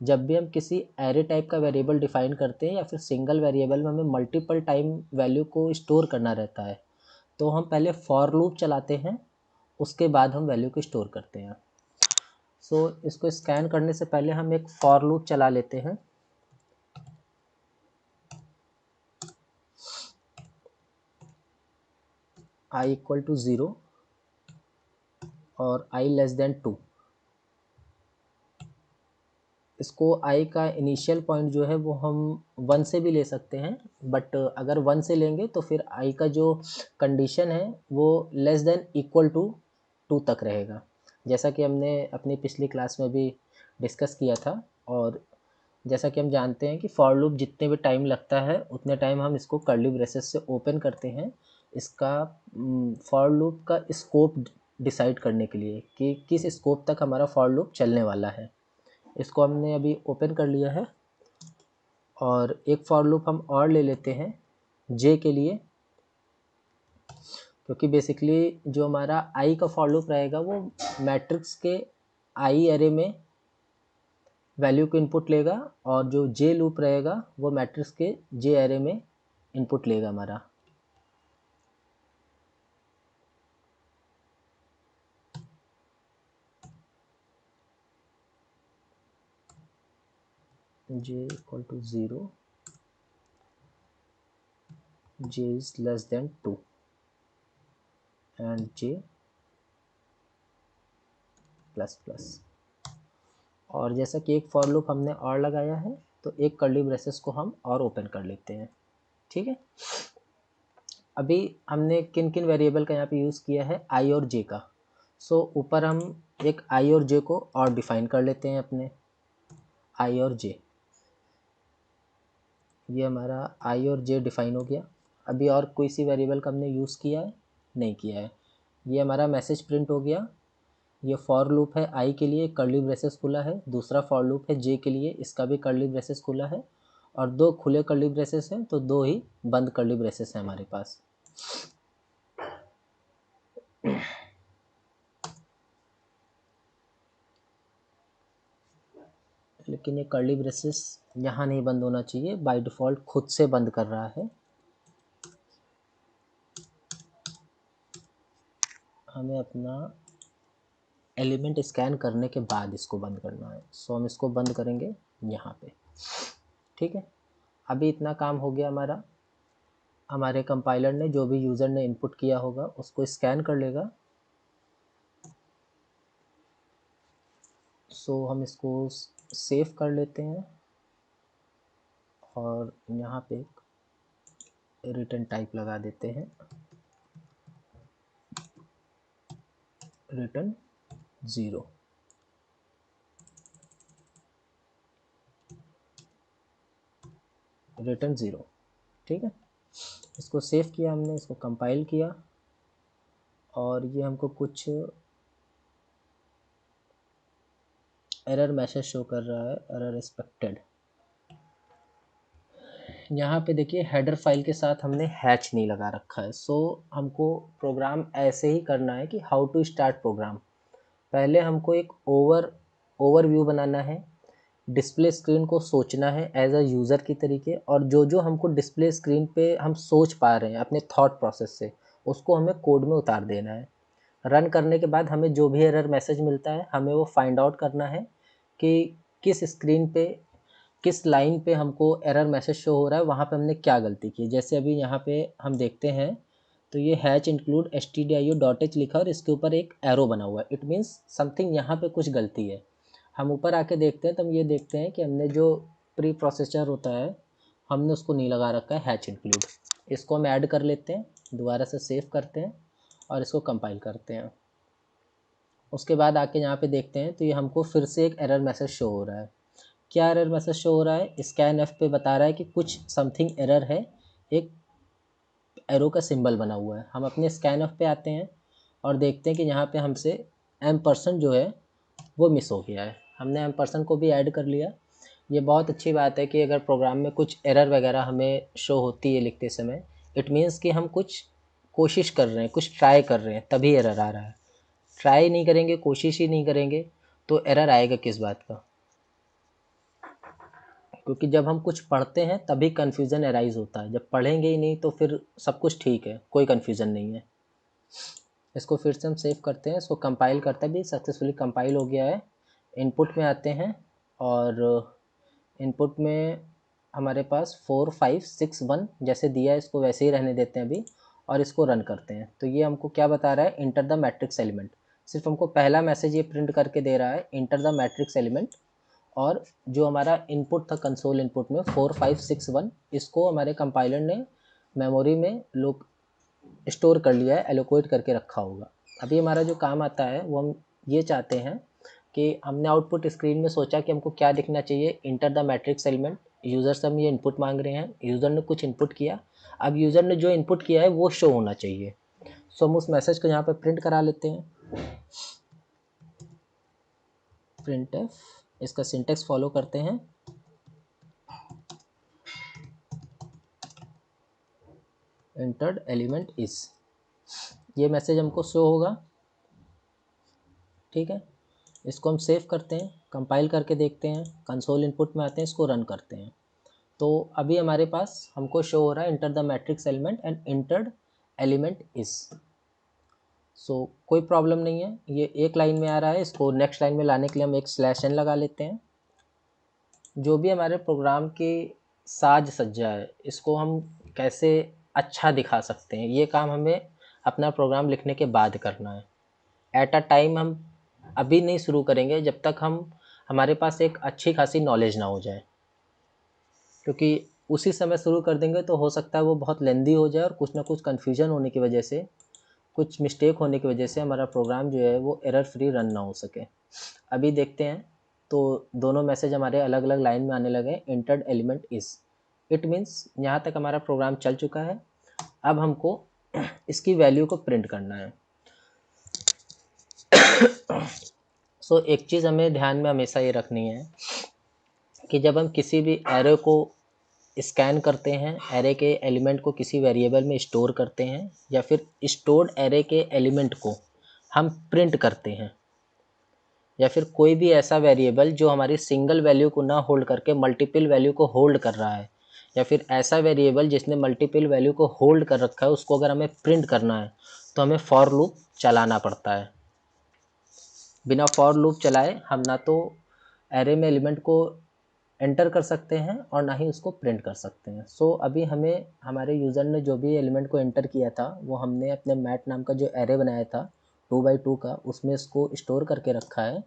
जब भी हम किसी एरे टाइप का वेरिएबल डिफाइन करते हैं या फिर सिंगल वेरिएबल में हमें मल्टीपल टाइम वैल्यू को स्टोर करना रहता है, तो हम पहले फॉर लूप चलाते हैं, उसके बाद हम वैल्यू को स्टोर करते हैं। सो इसको स्कैन करने से पहले हम एक फॉर लूप चला लेते हैं। i = 0 और i लेस देन 2। इसको i का इनिशियल पॉइंट जो है वो हम 1 से भी ले सकते हैं, बट अगर 1 से लेंगे तो फिर i का जो कंडीशन है वो लेस देन इक्वल टू 2 तक रहेगा, जैसा कि हमने अपनी पिछली क्लास में भी डिस्कस किया था। और जैसा कि हम जानते हैं कि फॉर लूप जितने भी टाइम लगता है उतने टाइम हम इसको कर्ली ब्रेसेस से ओपन करते हैं, इसका फॉर लूप का स्कोप डिसाइड करने के लिए कि किस स्कोप तक हमारा फॉर लूप चलने वाला है। इसको हमने अभी ओपन कर लिया है और एक फॉर लूप हम और ले लेते हैं जे के लिए, क्योंकि बेसिकली जो हमारा आई का फॉर लूप रहेगा वो मैट्रिक्स के आई एरे में वैल्यू को इनपुट लेगा और जो जे लूप रहेगा वो मैट्रिक्स के जे एरे में इनपुट लेगा हमारा। J equal to 0, J is less than 2 and J plus plus. और जैसा कि एक फॉर लूप हमने और लगाया है तो एक कर्ली ब्रेसेस को हम और ओपन कर लेते हैं। ठीक है, अभी हमने किन किन वेरिएबल का यहाँ पे यूज़ किया है, आई और जे का। सो ऊपर हम एक आई और जे को और डिफाइन कर लेते हैं अपने, आई और जे, ये हमारा आई और जे डिफाइन हो गया। अभी और कोई सी वेरिएबल का हमने यूज़ किया है, नहीं किया है। ये हमारा मैसेज प्रिंट हो गया। ये फॉर लूप है आई के लिए, कर्ली ब्रेसेस खुला है। दूसरा फॉर लूप है जे के लिए, इसका भी कर्ली ब्रेसेस खुला है। और दो खुले कर्ली ब्रेसेस हैं तो दो ही बंद कर्ली ब्रेसेस हैं हमारे पास। लेकिन ये कर्ली ब्रेसेस यहाँ नहीं बंद होना चाहिए, बाय डिफ़ॉल्ट खुद से बंद कर रहा है। हमें अपना एलिमेंट स्कैन करने के बाद इसको बंद करना है। सो हम इसको बंद करेंगे यहाँ पे। ठीक है, अभी इतना काम हो गया हमारा। हमारे कंपाइलर ने जो भी यूज़र ने इनपुट किया होगा उसको स्कैन कर लेगा। सो हम इसको सेव कर लेते हैं और यहाँ पे एक रिटर्न टाइप लगा देते हैं, रिटर्न 0। रिटर्न 0। ठीक है, इसको सेव किया हमने, इसको कंपाइल किया और ये हमको कुछ एरर मैसेज शो कर रहा है, एरर एक्सपेक्टेड। यहाँ पे देखिए हेडर फाइल के साथ हमने हैच नहीं लगा रखा है। सो हमको प्रोग्राम ऐसे ही करना है कि हाउ टू स्टार्ट प्रोग्राम। पहले हमको एक ओवरव्यू बनाना है, डिस्प्ले स्क्रीन को सोचना है एज अ यूज़र की तरीके, और जो जो हमको डिस्प्ले स्क्रीन पे हम सोच पा रहे हैं अपने थॉट प्रोसेस से, उसको हमें कोड में उतार देना है। रन करने के बाद हमें जो भी एरर मैसेज मिलता है हमें वो फाइंड आउट करना है कि किस स्क्रीन पे किस लाइन पे हमको एरर मैसेज शो हो रहा है, वहाँ पे हमने क्या गलती की। जैसे अभी यहाँ पे हम देखते हैं तो ये हैच इंक्लूड stdio.h लिखा और इसके ऊपर एक एरो बना हुआ है। इट मीन्स समथिंग यहाँ पे कुछ गलती है। हम ऊपर आके देखते हैं तो हम ये देखते हैं कि हमने जो प्री प्रोसेसर होता है हमने उसको नहीं लगा रखा है हैच इंक्लूड। इसको हम ऐड कर लेते हैं, दोबारा से सेव करते हैं और इसको कंपाइल करते हैं। उसके बाद आके यहाँ पे देखते हैं तो ये हमको फिर से एक एरर मैसेज शो हो रहा है। क्या एरर मैसेज शो हो रहा है, स्कैन एफ पे बता रहा है कि कुछ समथिंग एरर है, एक एरो का सिंबल बना हुआ है। हम अपने स्कैन एफ पे आते हैं और देखते हैं कि यहाँ पे हमसे M% जो है वो मिस हो गया है। हमने M% को भी ऐड कर लिया। ये बहुत अच्छी बात है कि अगर प्रोग्राम में कुछ एरर वगैरह हमें शो होती है लिखते समय, इट मीन्स कि हम कुछ कोशिश कर रहे हैं, कुछ ट्राई कर रहे हैं, तभी एरर आ रहा है। ट्राई नहीं करेंगे, कोशिश ही नहीं करेंगे तो एरर आएगा किस बात का। क्योंकि जब हम कुछ पढ़ते हैं तभी कन्फ्यूज़न अराइज होता है, जब पढ़ेंगे ही नहीं तो फिर सब कुछ ठीक है, कोई कन्फ्यूज़न नहीं है। इसको फिर से हम सेव करते हैं, इसको कंपाइल करते हैं, भी सक्सेसफुली कंपाइल हो गया है। इनपुट में आते हैं और इनपुट में हमारे पास 4 5 6 1 जैसे दिया है इसको वैसे ही रहने देते हैं अभी, और इसको रन करते हैं। तो ये हमको क्या बता रहा है, इंटर द मैट्रिक्स एलिमेंट। सिर्फ हमको पहला मैसेज ये प्रिंट करके दे रहा है, इंटर द मैट्रिक्स एलिमेंट, और जो हमारा इनपुट था कंसोल इनपुट में 4561, इसको हमारे कंपाइलर ने मेमोरी में लोग स्टोर कर लिया है, एलोकेट करके रखा होगा। अभी हमारा जो काम आता है वो हम ये चाहते हैं कि हमने आउटपुट स्क्रीन में सोचा कि हमको क्या दिखना चाहिए, inter the matrix element. User से हम ये इनपुट मांग रहे हैं, यूज़र ने कुछ इनपुट किया, अब यूज़र ने जो इनपुट किया है वो शो होना चाहिए। सो हम उस मैसेज को यहाँ पर प्रिंट करा लेते हैं, प्रिंट एफ, इसका सिंटेक्स फॉलो करते हैं, एंटर्ड एलिमेंट इज, ये मैसेज हमको शो होगा। ठीक है, इसको हम सेव करते हैं, कंपाइल करके देखते हैं, कंसोल इनपुट में आते हैं, इसको रन करते हैं। तो अभी हमारे पास हमको शो हो रहा है enter the matrix element and entered element is. So कोई प्रॉब्लम नहीं है, ये एक लाइन में आ रहा है, इसको नेक्स्ट लाइन में लाने के लिए हम एक /n लगा लेते हैं। जो भी हमारे प्रोग्राम की साज सज्जा है, इसको हम कैसे अच्छा दिखा सकते हैं, ये काम हमें अपना प्रोग्राम लिखने के बाद करना है। एट अ टाइम हम अभी नहीं शुरू करेंगे जब तक हमारे पास एक अच्छी खासी नॉलेज ना हो जाए, क्योंकि उसी समय शुरू कर देंगे तो हो सकता है वो बहुत लेंदी हो जाए और कुछ ना कुछ कन्फ्यूजन होने की वजह से, कुछ मिस्टेक होने की वजह से हमारा प्रोग्राम जो है वो एरर फ्री रन ना हो सके। अभी देखते हैं, तो दोनों मैसेज हमारे अलग अलग लाइन में आने लगे, entered element is, it means यहाँ तक हमारा प्रोग्राम चल चुका है। अब हमको इसकी वैल्यू को प्रिंट करना है। सो एक चीज़ हमें ध्यान में हमेशा ये रखनी है कि जब हम किसी भी एरे को स्कैन करते हैं, एरे के एलिमेंट को किसी वेरिएबल में स्टोर करते हैं, या फिर स्टोर्ड एरे के एलिमेंट को हम प्रिंट करते हैं, या फिर कोई भी ऐसा वेरिएबल जो हमारी सिंगल वैल्यू को ना होल्ड करके मल्टीपल वैल्यू को होल्ड कर रहा है, या फिर ऐसा वेरिएबल जिसने मल्टीपल वैल्यू को होल्ड कर रखा है, उसको अगर हमें प्रिंट करना है तो हमें फॉर लूप चलाना पड़ता है। बिना फॉर लूप चलाए हम ना तो एरे में एलिमेंट को एंटर कर सकते हैं और ना ही उसको प्रिंट कर सकते हैं। सो अभी हमें हमारे यूज़र ने जो भी एलिमेंट को एंटर किया था वो हमने अपने मैट नाम का जो एरे बनाया था 2x2 का, उसमें इसको स्टोर करके रखा है।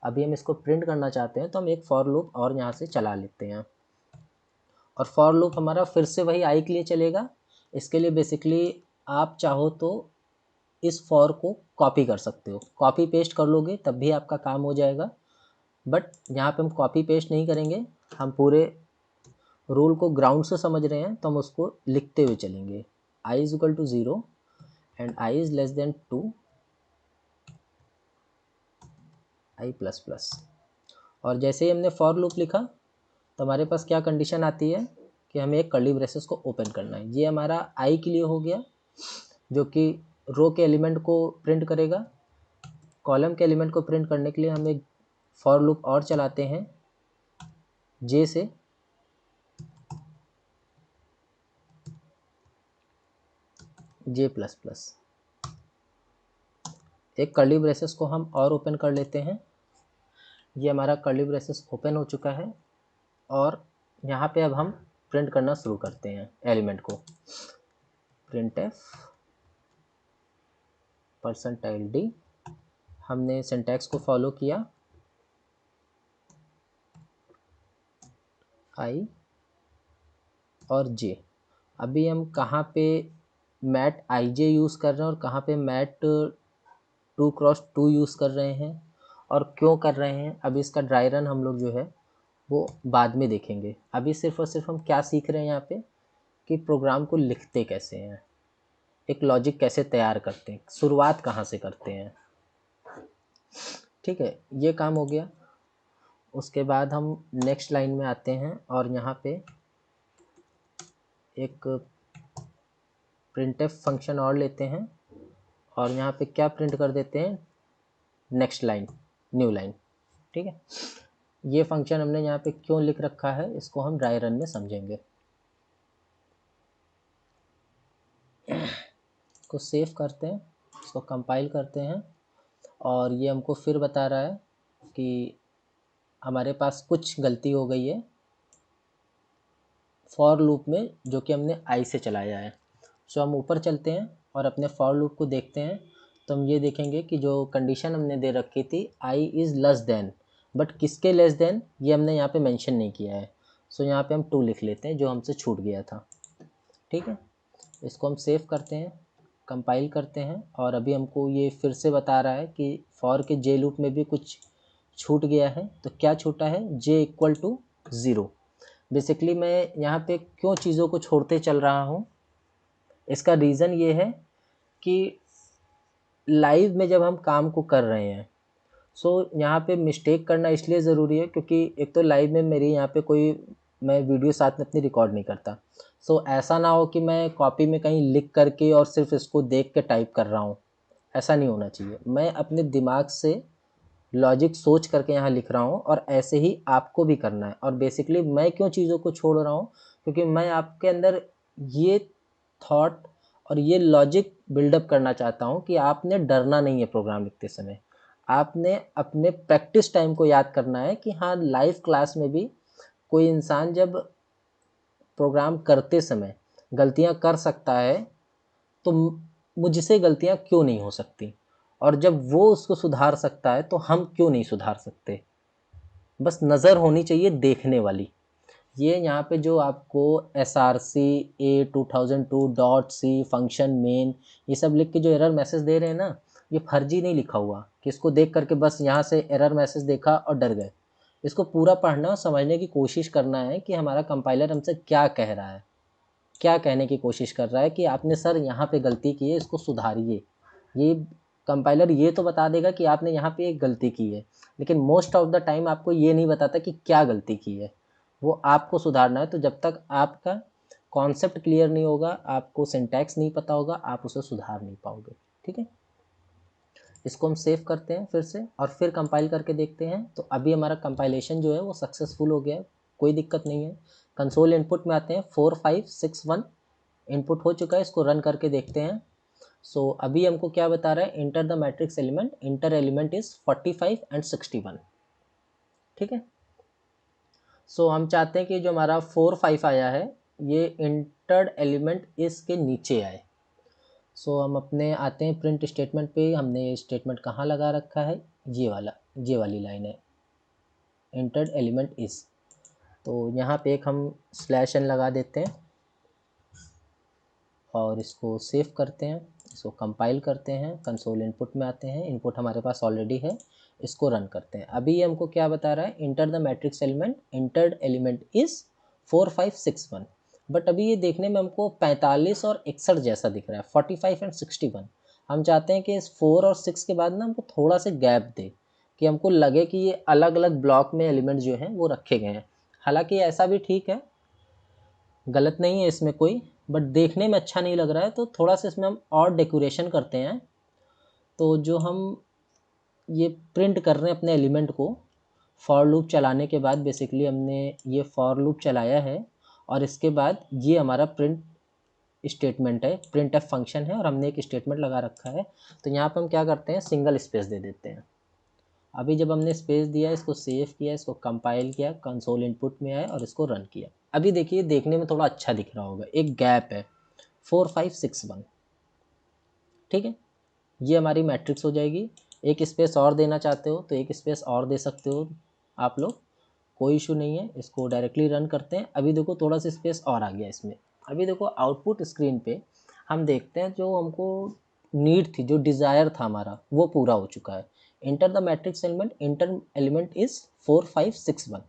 अभी हम इसको प्रिंट करना चाहते हैं तो हम एक फॉर लूप और यहाँ से चला लेते हैं, और फॉर लूप हमारा फिर से वही आई के लिए चलेगा। इसके लिए बेसिकली आप चाहो तो इस फॉर को कॉपी कर सकते हो, कॉपी पेस्ट कर लोगे तब भी आपका काम हो जाएगा, बट यहाँ पे हम कॉपी पेस्ट नहीं करेंगे, हम पूरे रूल को ग्राउंड से समझ रहे हैं तो हम उसको लिखते हुए चलेंगे। i is equal to 0 and i is less than 2 i plus plus, और जैसे ही हमने फॉर लूप लिखा तो हमारे पास क्या कंडीशन आती है कि हमें एक कर्ली ब्रेसेस को ओपन करना है। ये हमारा i के लिए हो गया, जो कि रो के एलिमेंट को प्रिंट करेगा। कॉलम के एलिमेंट को प्रिंट करने के लिए हम एक फॉर लूप और चलाते हैं j से, j प्लस प्लस। एक कर्ली ब्रेसेस को हम और ओपन कर लेते हैं। ये हमारा कर्ली ब्रेसेस ओपन हो चुका है, और यहाँ पे अब हम प्रिंट करना शुरू करते हैं एलिमेंट को। प्रिंट एफ %d, हमने सिंटैक्स को फॉलो किया, i और j। अभी हम कहाँ पे मैट ij यूज़ कर रहे हैं और कहाँ पे मैट 2x2 यूज़ कर रहे हैं और क्यों कर रहे हैं, अभी इसका ड्राई रन हम लोग जो है वो बाद में देखेंगे। अभी सिर्फ और सिर्फ हम क्या सीख रहे हैं यहाँ पे कि प्रोग्राम को लिखते कैसे हैं, एक लॉजिक कैसे तैयार करते हैं, शुरुआत कहाँ से करते हैं। ठीक है, ये काम हो गया। उसके बाद हम नेक्स्ट लाइन में आते हैं और यहाँ पे एक प्रिंटफ फंक्शन और लेते हैं, और यहाँ पे क्या प्रिंट कर देते हैं, नेक्स्ट लाइन, न्यू लाइन। ठीक है, ये फंक्शन हमने यहाँ पे क्यों लिख रखा है इसको हम ड्राई रन में समझेंगे। इसको सेव करते हैं, इसको कंपाइल करते हैं, और ये हमको फिर बता रहा है कि हमारे पास कुछ गलती हो गई है फॉर लूप में, जो कि हमने आई से चलाया है। सो हम ऊपर चलते हैं और अपने फॉर लूप को देखते हैं, तो हम ये देखेंगे कि जो कंडीशन हमने दे रखी थी i is less then, but किसके लेस देन ये हमने यहाँ पे मेंशन नहीं किया है। सो यहाँ पे हम 2 लिख लेते हैं जो हमसे छूट गया था। ठीक है, इसको हम सेव करते हैं, कंपाइल करते हैं, और अभी हमको ये फिर से बता रहा है कि फॉर के जे लूप में भी कुछ छूट गया है। तो क्या छूटा है, जे इक्वल टू 0। बेसिकली मैं यहाँ पे क्यों चीज़ों को छोड़ते चल रहा हूँ, इसका रीज़न ये है कि लाइव में जब हम काम को कर रहे हैं, सो यहाँ पे मिस्टेक करना इसलिए ज़रूरी है क्योंकि एक तो लाइव में मेरी यहाँ पे कोई, मैं वीडियो साथ में अपनी रिकॉर्ड नहीं करता। सो ऐसा ना हो कि मैं कॉपी में कहीं लिख करके और सिर्फ इसको देख के टाइप कर रहा हूँ, ऐसा नहीं होना चाहिए। मैं अपने दिमाग से लॉजिक सोच करके यहाँ लिख रहा हूँ, और ऐसे ही आपको भी करना है। और बेसिकली मैं क्यों चीज़ों को छोड़ रहा हूँ, क्योंकि मैं आपके अंदर ये थॉट और ये लॉजिक बिल्डअप करना चाहता हूँ कि आपने डरना नहीं है प्रोग्राम लिखते समय। आपने अपने प्रैक्टिस टाइम को याद करना है कि हाँ, लाइव क्लास में भी कोई इंसान जब प्रोग्राम करते समय गलतियाँ कर सकता है, तो मुझसे गलतियाँ क्यों नहीं हो सकती, और जब वो उसको सुधार सकता है तो हम क्यों नहीं सुधार सकते। बस नज़र होनी चाहिए देखने वाली। ये यहाँ पे जो आपको src a2002.c फंक्शन मेन ये सब लिख के जो एरर मैसेज दे रहे हैं ना, ये फर्जी नहीं लिखा हुआ कि इसको देख करके बस यहाँ से एरर मैसेज देखा और डर गए। इसको पूरा पढ़ना और समझने की कोशिश करना है कि हमारा कंपाइलर हमसे क्या कह रहा है, क्या कहने की कोशिश कर रहा है कि आपने सर यहाँ पे गलती की है, इसको सुधारिए। ये कंपाइलर ये तो बता देगा कि आपने यहाँ पे एक गलती की है, लेकिन मोस्ट ऑफ द टाइम आपको ये नहीं बताता कि क्या गलती की है, वो आपको सुधारना है। तो जब तक आपका कॉन्सेप्ट क्लियर नहीं होगा, आपको सिंटैक्स नहीं पता होगा, आप उसे सुधार नहीं पाओगे। ठीक है, इसको हम सेव करते हैं फिर से और फिर कंपाइल करके देखते हैं। तो अभी हमारा कंपाइलेशन जो है वो सक्सेसफुल हो गया है, कोई दिक्कत नहीं है। कंसोल इनपुट में आते हैं, 4561 इनपुट हो चुका है, इसको रन करके देखते हैं। सो अभी हमको क्या बता रहा है, enter the matrix element, inter element is 45 and 61। ठीक है, सो हम चाहते हैं कि जो हमारा 4 5 आया है ये इंटर्ड एलिमेंट इसके नीचे आए। सो हम अपने आते हैं प्रिंट स्टेटमेंट पे। हमने ये स्टेटमेंट कहाँ लगा रखा है, ये वाला, ये वाली लाइन है, इंटर्ड एलिमेंट इज। तो यहाँ पे एक हम /n लगा देते हैं और इसको सेव करते हैं, इसको कंपाइल करते हैं, कंसोल इनपुट में आते हैं, इनपुट हमारे पास ऑलरेडी है, इसको रन करते हैं। अभी ये हमको क्या बता रहा है, enter the matrix element, entered element is 4561। But अभी ये देखने में हमको 45 और 61 जैसा दिख रहा है, 45 एंड 61। हम चाहते हैं कि इस 4 और 6 के बाद ना हमको थोड़ा सा गैप दे, कि हमको लगे कि ये अलग अलग ब्लॉक में एलिमेंट जो हैं वो रखे गए हैं। हालांकि ऐसा भी ठीक है, गलत नहीं है इसमें कोई, बट देखने में अच्छा नहीं लग रहा है, तो थोड़ा सा इसमें हम और डेकोरेशन करते हैं। तो जो हम ये प्रिंट कर रहे हैं अपने एलिमेंट को, फॉर लूप चलाने के बाद बेसिकली हमने ये फॉर लूप चलाया है, और इसके बाद ये हमारा प्रिंट स्टेटमेंट है, प्रिंट एफ फंक्शन है, और हमने एक स्टेटमेंट लगा रखा है। तो यहाँ पर हम क्या करते हैं, सिंगल स्पेस दे देते हैं। अभी जब हमने स्पेस दिया, इसको सेव किया, इसको कंपाइल किया, कंसोल इनपुट में आए और इसको रन किया। अभी देखिए देखने में थोड़ा अच्छा दिख रहा होगा, एक गैप है 4561। ठीक है, ये हमारी मैट्रिक्स हो जाएगी। एक स्पेस और देना चाहते हो तो एक स्पेस और दे सकते हो आप लोग, कोई इशू नहीं है। इसको डायरेक्टली रन करते हैं। अभी देखो थोड़ा सा स्पेस और आ गया इसमें। अभी देखो आउटपुट स्क्रीन पे हम देखते हैं जो हमको नीड थी, जो डिज़ायर था हमारा, वो पूरा हो चुका है। Enter the matrix element, inter element is 4561।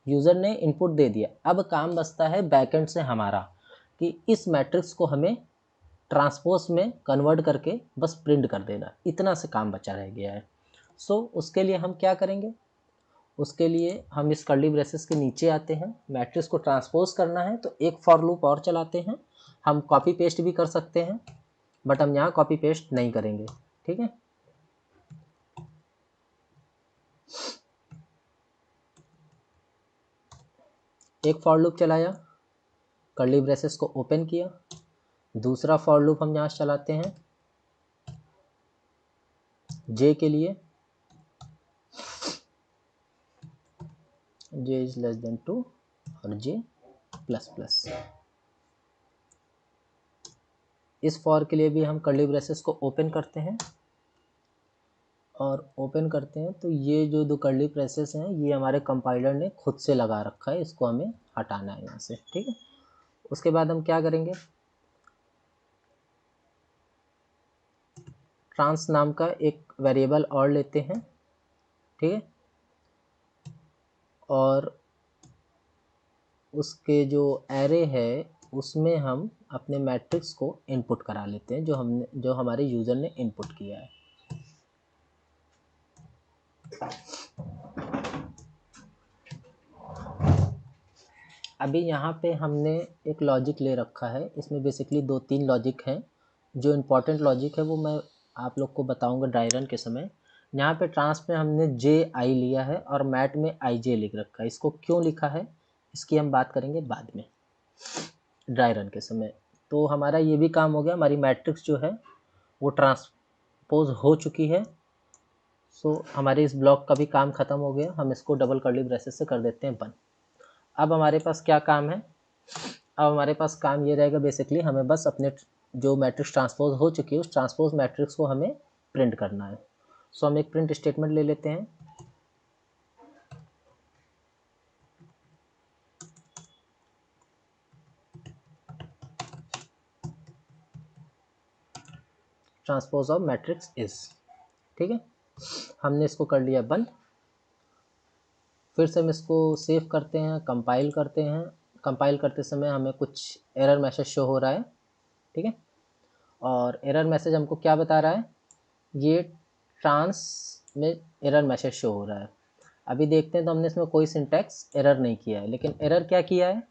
User ने इनपुट दे दिया। अब काम बचता है बैकएंड से हमारा, कि इस मैट्रिक्स को हमें ट्रांसपोज में कन्वर्ट करके बस प्रिंट कर देना, इतना से काम बचा रह गया है। सो उसके लिए हम क्या करेंगे, उसके लिए हम इस कर्ली ब्रेसेस के नीचे आते हैं, मैट्रिक्स को ट्रांसपोज करना है तो एक फॉर लूप और चलाते हैं। हम कॉपी पेस्ट भी कर सकते हैं, बट हम यहाँ कॉपी पेस्ट नहीं करेंगे। ठीक है, एक फॉर लूप चलाया, कर्ली ब्रेसेस को ओपन किया, दूसरा फॉर लूप हम यहाँ चलाते हैं जे के लिए, जे इज लेस देन 2 और जे प्लस प्लस। इस फॉर के लिए भी हम कर्ली ब्रेसेस को ओपन करते हैं, और ओपन करते हैं तो ये जो दो कर्ली ब्रेसेस हैं ये हमारे कंपाइलर ने खुद से लगा रखा है, इसको हमें हटाना है यहाँ से। ठीक है, उसके बाद हम क्या करेंगे, ट्रांस नाम का एक वेरिएबल और लेते हैं। ठीक है, और उसके जो एरे है उसमें हम अपने मैट्रिक्स को इनपुट करा लेते हैं, जो हमारे यूज़र ने इनपुट किया है। अभी यहाँ पे हमने एक लॉजिक ले रखा है, इसमें बेसिकली 2-3 लॉजिक हैं। जो इम्पोर्टेंट लॉजिक है वो मैं आप लोग को बताऊंगा ड्राई रन के समय। यहाँ पे ट्रांस में हमने जे आई लिया है और मैट में आई जे लिख रखा है। इसको क्यों लिखा है इसकी हम बात करेंगे बाद में ड्राई रन के समय। तो हमारा ये भी काम हो गया, हमारी मैट्रिक्स जो है वो ट्रांसपोज हो चुकी है। सो हमारे इस ब्लॉक का भी काम ख़त्म हो गया। हम इसको डबल कर्ली ब्रेसेस से कर देते हैं बंद। अब हमारे पास क्या काम है, अब हमारे पास काम ये रहेगा बेसिकली हमें बस अपने जो मैट्रिक्स ट्रांसपोज हो चुकी है उस ट्रांसपोज मैट्रिक्स को हमें प्रिंट करना है। सो हम एक प्रिंट स्टेटमेंट ले लेते हैं। ट्रांसपोज ऑफ मैट्रिक्स इज, ठीक है, हमने इसको कर लिया बंद। फिर से हम इसको सेव करते हैं, कंपाइल करते हैं। कंपाइल करते समय हमें कुछ एरर मैसेज शो हो रहा है। ठीक है, और एरर मैसेज हमको क्या बता रहा है, ये ट्रांस में एरर मैसेज शो हो रहा है। अभी देखते हैं तो हमने इसमें कोई सिंटैक्स एरर नहीं किया है, लेकिन एरर क्या किया है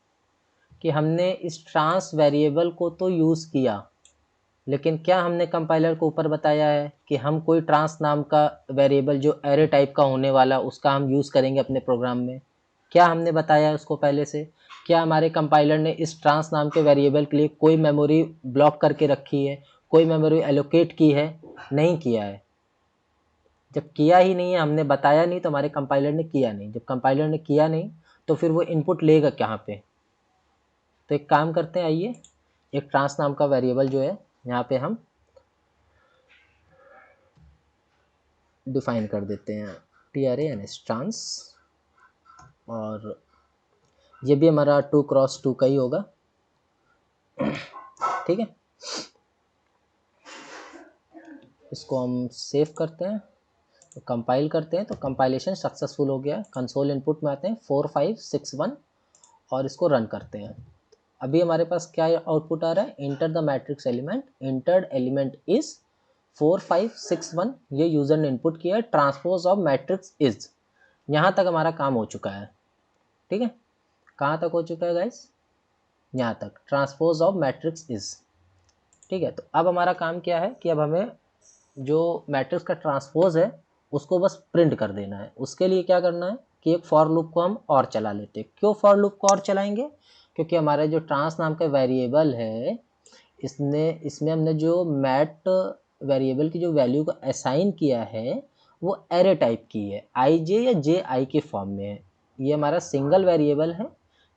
कि हमने इस ट्रांस वेरिएबल को तो यूज़ किया, लेकिन क्या हमने कंपाइलर को ऊपर बताया है कि हम कोई ट्रांस नाम का वेरिएबल जो एरे टाइप का होने वाला उसका हम यूज़ करेंगे अपने प्रोग्राम में? क्या हमने बताया है उसको पहले से? क्या हमारे कंपाइलर ने इस ट्रांस नाम के वेरिएबल के लिए कोई मेमोरी ब्लॉक करके रखी है, कोई मेमोरी एलोकेट की है? नहीं किया है। जब किया ही नहीं है, हमने बताया नहीं, तो हमारे कंपाइलर ने किया नहीं। जब कंपाइलर ने किया नहीं तो फिर वो इनपुट लेगा कहाँ पे? तो एक काम करते हैं, आइए एक ट्रांस नाम का वेरिएबल जो है यहाँ पे हम डिफाइन कर देते हैं, TRANS ट्रांस, और ये भी हमारा 2x2 का ही होगा। ठीक है, इसको हम सेव करते हैं, तो कंपाइल करते हैं, तो कंपाइलेशन सक्सेसफुल हो गया। कंसोल इनपुट में आते हैं 4561 और इसको रन करते हैं। अभी हमारे पास क्या आउटपुट आ रहा है, enter the matrix element, entered element is 4561, ये यूज़र ने इनपुट किया है। ट्रांसपोज ऑफ मैट्रिक्स इज, यहाँ तक हमारा काम हो चुका है। ठीक है, कहाँ तक हो चुका है गाइस, यहाँ तक, ट्रांसपोज ऑफ मैट्रिक्स इज। ठीक है, तो अब हमारा काम क्या है कि अब हमें जो मैट्रिक्स का ट्रांसपोज है उसको बस प्रिंट कर देना है। उसके लिए क्या करना है कि एक फॉर लूप को हम और चला लेते हैं। क्यों फॉर लूप को और चलाएंगे, क्योंकि हमारा जो ट्रांस नाम का वेरिएबल है इसमें हमने जो मैट वेरिएबल की जो वैल्यू को असाइन किया है वो एरे टाइप की है, आई जे या जे आई के फॉर्म में है। ये हमारा सिंगल वेरिएबल है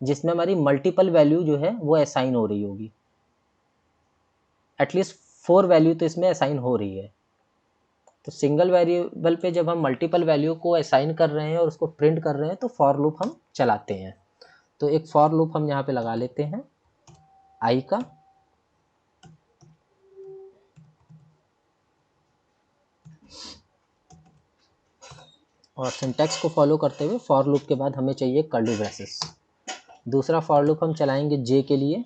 जिसमें हमारी मल्टीपल वैल्यू जो है वो असाइन हो रही होगी, एटलीस्ट 4 वैल्यू तो इसमें असाइन हो रही है। तो सिंगल वेरिएबल पे जब हम मल्टीपल वैल्यू को असाइन कर रहे हैं और उसको प्रिंट कर रहे हैं तो फॉर लूप हम चलाते हैं। तो एक फॉर लूप हम यहाँ पे लगा लेते हैं आई का, और सिंटैक्स को फॉलो करते हुए फॉर लूप के बाद हमें चाहिए कर्ली ब्रेसेस। दूसरा फॉर लूप हम चलाएंगे जे के लिए।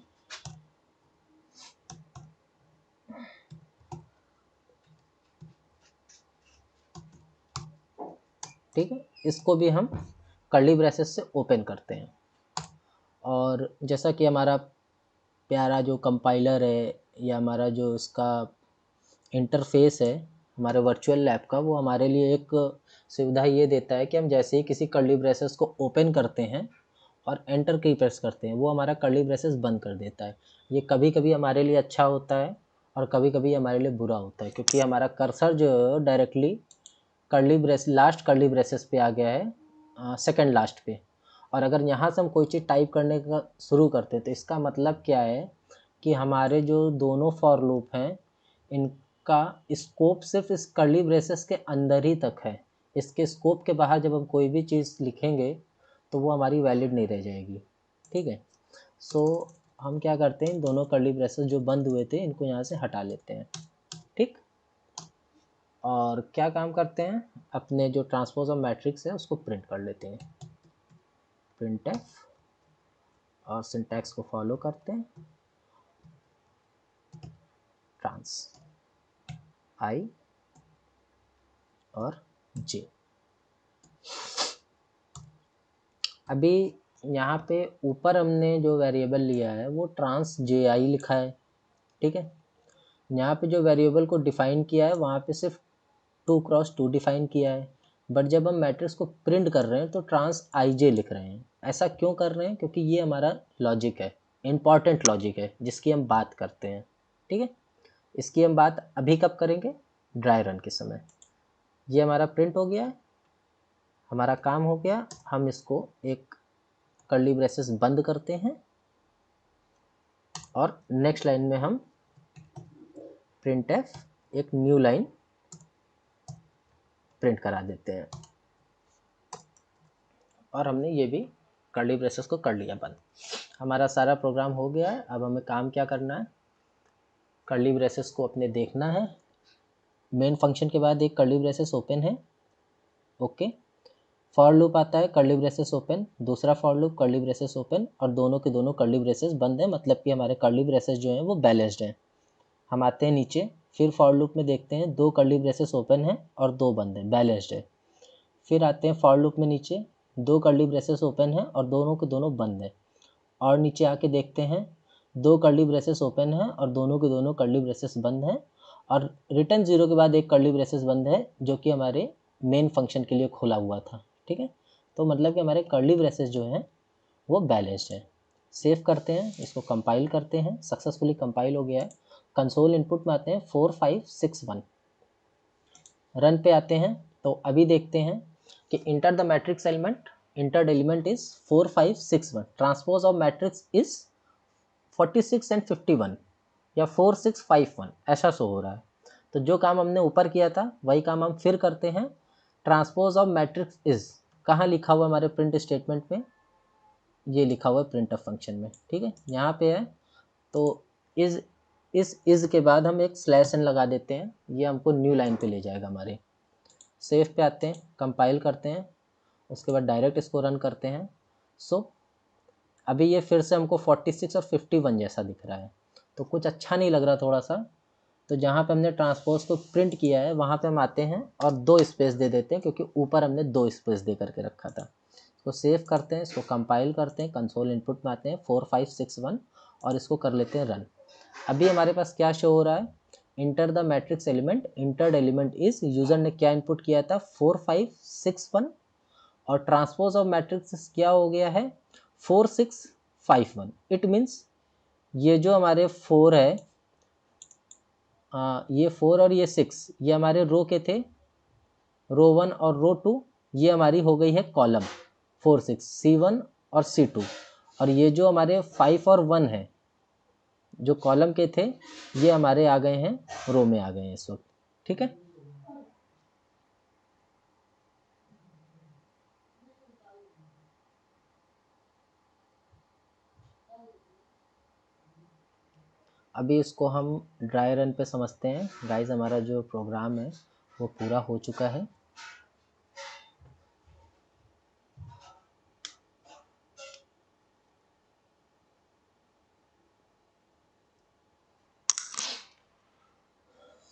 ठीक है, इसको भी हम कर्ली ब्रेसेस से ओपन करते हैं। और जैसा कि हमारा प्यारा जो कंपाइलर है या हमारा जो इसका इंटरफेस है हमारे वर्चुअल लैब का, वो हमारे लिए एक सुविधा ये देता है कि हम जैसे ही किसी कर्ली ब्रेसेस को ओपन करते हैं और एंटर की प्रेस करते हैं वो हमारा कर्ली ब्रेसेस बंद कर देता है। ये कभी कभी हमारे लिए अच्छा होता है और कभी कभी हमारे लिए बुरा होता है, क्योंकि हमारा कर्सर जो डायरेक्टली लास्ट कर्ली ब्रेसेस पे आ गया है, सेकंड लास्ट पे। और अगर यहाँ से हम कोई चीज़ टाइप करने का शुरू करते हैं तो इसका मतलब क्या है कि हमारे जो दोनों फॉर लूप हैं का स्कोप सिर्फ इस कर्ली ब्रेसेस के अंदर ही तक है। इसके स्कोप के बाहर जब हम कोई भी चीज़ लिखेंगे तो वो हमारी वैलिड नहीं रह जाएगी, ठीक है। सो हम क्या करते हैं, दोनों कर्ली ब्रेसेस जो बंद हुए थे इनको यहाँ से हटा लेते हैं, ठीक। और क्या काम करते हैं, अपने जो ट्रांसपोज ऑफ मैट्रिक्स है उसको प्रिंट कर लेते हैं, प्रिंटफ, और सिंटैक्स को फॉलो करते हैं, ट्रांस आई और जे। अभी यहाँ पे ऊपर हमने जो वेरिएबल लिया है वो ट्रांस जे आई लिखा है, ठीक है। यहाँ पे जो वेरिएबल को डिफाइन किया है वहाँ पे सिर्फ 2x2 डिफाइन किया है, बट जब हम मैट्रिक्स को प्रिंट कर रहे हैं तो ट्रांस आई जे लिख रहे हैं। ऐसा क्यों कर रहे हैं, क्योंकि ये हमारा लॉजिक है, इम्पॉर्टेंट लॉजिक है जिसकी हम बात करते हैं, ठीक है। इसकी हम बात अभी कब करेंगे, ड्राई रन के समय। ये हमारा प्रिंट हो गया है, हमारा काम हो गया। हम इसको एक कर्ली ब्रेसेस बंद करते हैं और नेक्स्ट लाइन में हम प्रिंटफ एक न्यू लाइन प्रिंट करा देते हैं, और हमने ये भी कर्ली ब्रेसेस को कर लिया बंद। हमारा सारा प्रोग्राम हो गया है। अब हमें काम क्या करना है, कर्ली ब्रेसेस को अपने देखना है। मेन फंक्शन के बाद एक कर्ली ब्रेसेस ओपन है, ओके। फॉर लूप आता है, कर्ली ब्रेसेस ओपन, दूसरा for loop curly braces open, और दोनों के दोनों कर्ली ब्रेसेस बंद है, मतलब कि हमारे कर्ली ब्रेसेस जो हैं वो बैलेंस्ड हैं। हम आते हैं नीचे, फिर फॉर लूप में देखते हैं 2 कर्ली ब्रेसेस ओपन है और 2 बंद है, बैलेंस्ड है। फिर आते हैं फॉर लूप में, नीचे 2 कर्ली ब्रेसेस ओपन है और दोनों के दोनों बंद है, और नीचे आके देखते हैं 2 कर्ली ब्रेसेस ओपन है और दोनों के दोनों कर्ली ब्रेसेस बंद है, और रिटर्न 0 के बाद एक कर्ली ब्रेसेस बंद है जो कि हमारे मेन फंक्शन के लिए खुला हुआ था, ठीक है। तो मतलब कि हमारे कर्ली ब्रेसेस जो हैं वो बैलेंस्ड है। सेव करते हैं, इसको कंपाइल करते हैं, सक्सेसफुली कंपाइल हो गया है। कंसोल इनपुट में आते हैं 4561, रन पे आते हैं तो अभी देखते हैं कि inter the matrix element, entered element is 4561, transpose of matrix is 46 and 51 या 4651 ऐसा शो हो रहा है। तो जो काम हमने ऊपर किया था वही काम हम फिर करते हैं। ट्रांसपोज ऑफ मैट्रिक्स इज कहाँ लिखा हुआ हमारे प्रिंट स्टेटमेंट में, ये लिखा हुआ है प्रिंटफ फंक्शन में, ठीक है, यहाँ पे है। तो इस के बाद हम एक स्लैश एन लगा देते हैं, ये हमको न्यू लाइन पे ले जाएगा हमारे। सेव पे आते हैं, कंपाइल करते हैं, उसके बाद डायरेक्ट इसको रन करते हैं। सो अभी ये फिर से हमको 46 और 51 जैसा दिख रहा है, तो कुछ अच्छा नहीं लग रहा थोड़ा सा। तो जहाँ पे हमने ट्रांसपोज को प्रिंट किया है वहाँ पे हम आते हैं और 2 स्पेस दे देते हैं, क्योंकि ऊपर हमने 2 स्पेस दे करके रखा था। इसको सेव करते हैं, इसको कंपाइल करते हैं, कंसोल इनपुट में आते हैं 4561 और इसको कर लेते हैं रन। अभी हमारे पास क्या शो हो रहा है, enter the matrix element, entered element is, user ने क्या इनपुट किया था 4561, और ट्रांसपोज ऑफ मैट्रिक्स क्या हो गया है 4651। इट मीन्स ये जो हमारे 4 है, ये 4 और ये 6 ये हमारे रो के थे, रो 1 और रो 2, ये हमारी हो गई है कॉलम 4 6 C1 और C2, और ये जो हमारे 5 और 1 है जो कॉलम के थे ये हमारे आ गए हैं रो में आ गए हैं इस वक्त, ठीक है। अभी इसको हम ड्राई रन पे समझते हैं। गाइस हमारा जो प्रोग्राम है वो पूरा हो चुका है।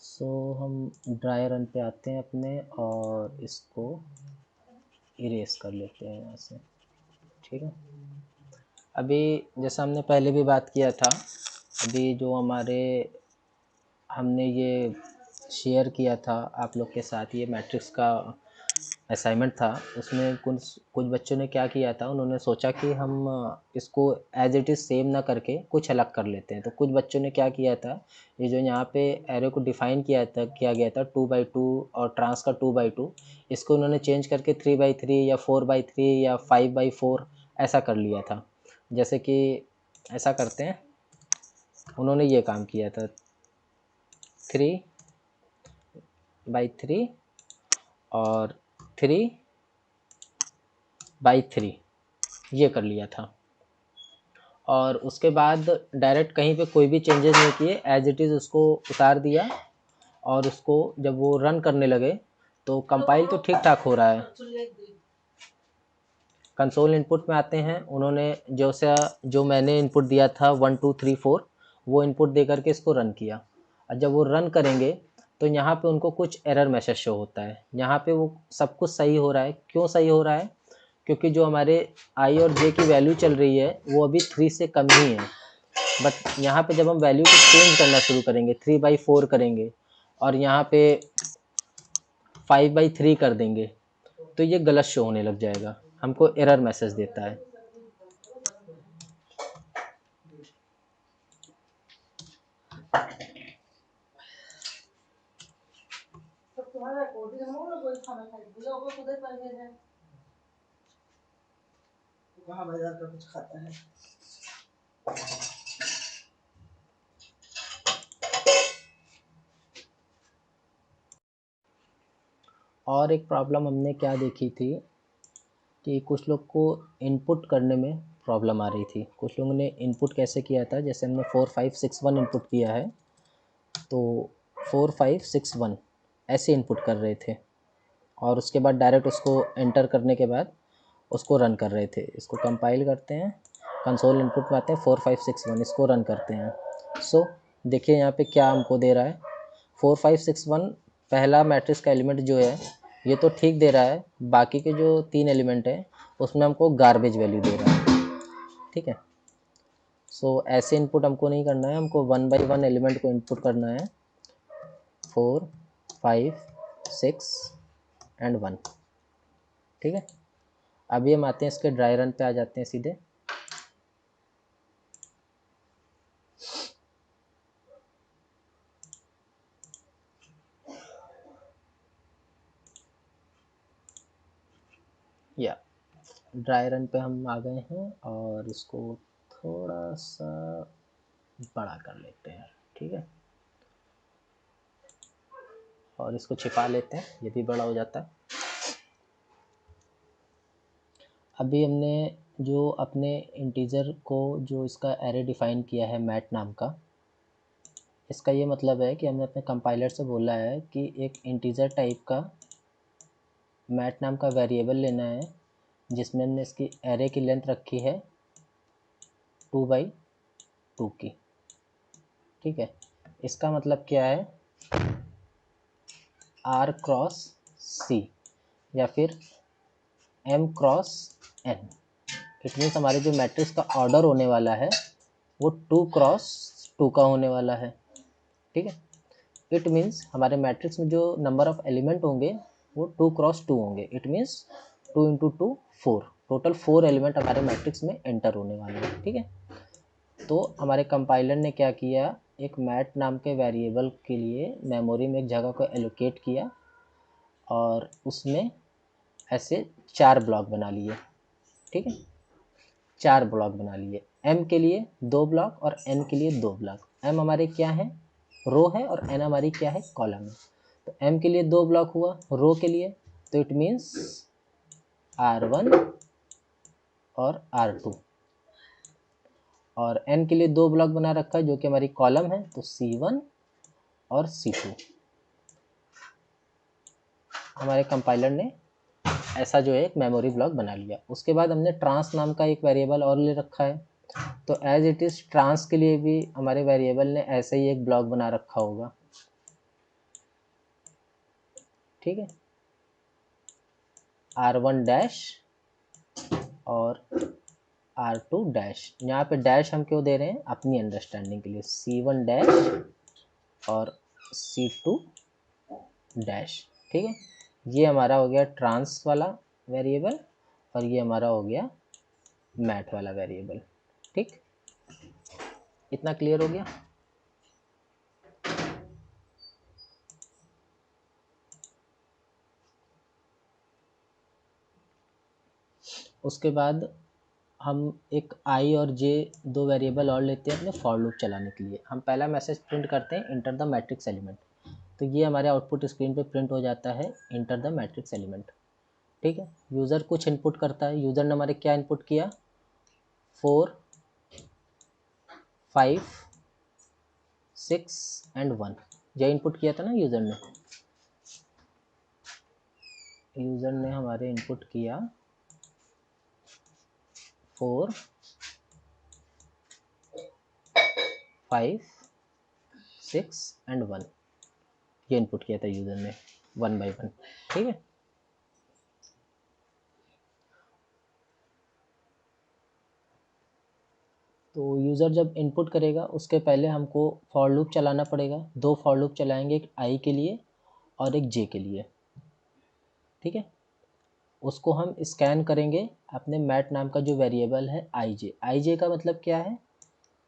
सो हम ड्राई रन पे आते हैं अपने और इसको इरेज कर लेते हैं यहाँ से, ठीक है। अभी जैसा हमने पहले भी बात किया था, अभी जो हमारे हमने ये शेयर किया था आप लोग के साथ, ये मैट्रिक्स का असाइनमेंट था, उसमें कुछ बच्चों ने क्या किया था, उन्होंने सोचा कि हम इसको एज इट इज़ सेव ना करके कुछ अलग कर लेते हैं। तो कुछ बच्चों ने क्या किया था, ये जो यहाँ पे एरो को डिफ़ाइन किया गया था 2x2 और ट्रांस का 2x2, इसको उन्होंने चेंज करके 3x3 या 4x3 या 5x4 ऐसा कर लिया था। जैसे कि ऐसा करते हैं, उन्होंने ये काम किया था 3 3/3 और 3/3 ये कर लिया था। और उसके बाद डायरेक्ट कहीं पे कोई भी चेंजेस नहीं किए, एज इट इज़ उसको उतार दिया। और उसको जब वो रन करने लगे तो कंपाइल तो ठीक ठाक हो रहा है। कंसोल इनपुट में आते हैं, उन्होंने जो मैंने इनपुट दिया था 1 2 3 4 वो इनपुट दे करके इसको रन किया। और जब वो रन करेंगे तो यहाँ पे उनको कुछ एरर मैसेज शो होता है। यहाँ पे वो सब कुछ सही हो रहा है। क्यों सही हो रहा है? क्योंकि जो हमारे आई और जे की वैल्यू चल रही है वो अभी 3 से कम ही है। बट यहाँ पे जब हम वैल्यू को चेंज करना शुरू करेंगे, 3/4 करेंगे और यहाँ पे 5/3 कर देंगे तो ये गलत शो होने लग जाएगा, हमको एरर मैसेज देता है। बाजार का कुछ खाता है। और एक प्रॉब्लम हमने क्या देखी थी कि कुछ लोग को इनपुट करने में प्रॉब्लम आ रही थी। कुछ लोगों ने इनपुट कैसे किया था, जैसे हमने 4 5 6 1 इनपुट किया है तो 4 5 6 1 ऐसे इनपुट कर रहे थे और उसके बाद डायरेक्ट उसको एंटर करने के बाद उसको रन कर रहे थे। इसको कंपाइल करते हैं, कंसोल इनपुट में आते हैं 4 5 6 1, इसको रन करते हैं। सो देखिए यहाँ पे क्या हमको दे रहा है, 4 5 6 1 पहला मैट्रिक्स का एलिमेंट जो है ये तो ठीक दे रहा है, बाकी के जो 3 एलिमेंट है उसमें हमको गार्बेज वैल्यू दे रहा है। ठीक है, सो ऐसे इनपुट हमको नहीं करना है, हमको 1 by 1 एलिमेंट को इनपुट करना है, 4 5 6 and 1। ठीक है, अभी हम आते हैं इसके ड्राई रन पे आ जाते हैं सीधे। या ड्राई रन पे हम आ गए हैं और इसको थोड़ा सा बड़ा कर लेते हैं। ठीक है, और इसको छिपा लेते हैं, ये भी बड़ा हो जाता है। अभी हमने जो अपने इंटीजर को जो इसका एरे डिफाइन किया है मैट नाम का, इसका ये मतलब है कि हमने अपने कंपाइलर से बोला है कि एक इंटीजर टाइप का मैट नाम का वेरिएबल लेना है जिसमें हमने इसकी एरे की लेंथ रखी है 2/2 की। ठीक है, इसका मतलब क्या है, R क्रॉस C या फिर M cross N। It means हमारे जो मैट्रिक्स का ऑर्डर होने वाला है वो 2 क्रॉस 2 का होने वाला है। ठीक है, इट मीन्स हमारे मैट्रिक्स में जो नंबर ऑफ एलिमेंट होंगे वो 2 क्रॉस 2 होंगे। इट मीन्स 2 × 2 4, टोटल 4 एलिमेंट हमारे मैट्रिक्स में एंटर होने वाले हैं। ठीक है, तो हमारे कंपाइलर ने क्या किया, एक मैट नाम के वेरिएबल के लिए मेमोरी में एक जगह को एलोकेट किया और उसमें ऐसे 4 ब्लॉक बना लिए। ठीक है, 4 ब्लॉक बना लिए, m के लिए 2 ब्लॉक और n के लिए 2 ब्लॉक। m हमारे क्या है, रो है, और n हमारी क्या है, कॉलम है। तो m के लिए 2 ब्लॉक हुआ रो के लिए, तो इट मीन्स R1 और R2। और n के लिए 2 ब्लॉक बना रखा है जो कि हमारी कॉलम है, तो C1 और C2। हमारे कंपाइलर ने ऐसा जो है एक मेमोरी ब्लॉक बना लिया। उसके बाद हमने ट्रांस नाम का एक वेरिएबल और ले रखा है, तो एज इट इज़ ट्रांस के लिए भी हमारे वेरिएबल ने ऐसे ही एक ब्लॉक बना रखा होगा। ठीक है, R1 डैश और R2 डैश। यहाँ पे डैश हम क्यों दे रहे हैं, अपनी अंडरस्टैंडिंग के लिए, C1 डैश और C2 डैश। ठीक है, ये हमारा हो गया ट्रांस वाला वेरिएबल और ये हमारा हो गया मैट वाला वेरिएबल। ठीक, इतना क्लियर हो गया। उसके बाद हम एक आई और जे 2 वेरिएबल और लेते हैं अपने फॉर लूप चलाने के लिए। हम पहला मैसेज प्रिंट करते हैं इंटर द मैट्रिक्स एलिमेंट। तो ये हमारे आउटपुट स्क्रीन पे प्रिंट हो जाता है, इंटर द मैट्रिक्स एलिमेंट। ठीक है, यूज़र कुछ इनपुट करता है, यूज़र ने हमारे क्या इनपुट किया, 4 5 6 एंड 1, ये इनपुट किया था ना यूज़र ने हमारे इनपुट किया 4 5 6 एंड 1, ये इनपुट किया था यूज़र ने 1 बाई 1। ठीक है, तो यूज़र जब इनपुट करेगा उसके पहले हमको फॉर लूप चलाना पड़ेगा। 2 फॉर लूप चलाएंगे, एक आई के लिए और एक जे के लिए। ठीक है, उसको हम स्कैन करेंगे अपने मैट नाम का जो वेरिएबल है आई जे का मतलब क्या है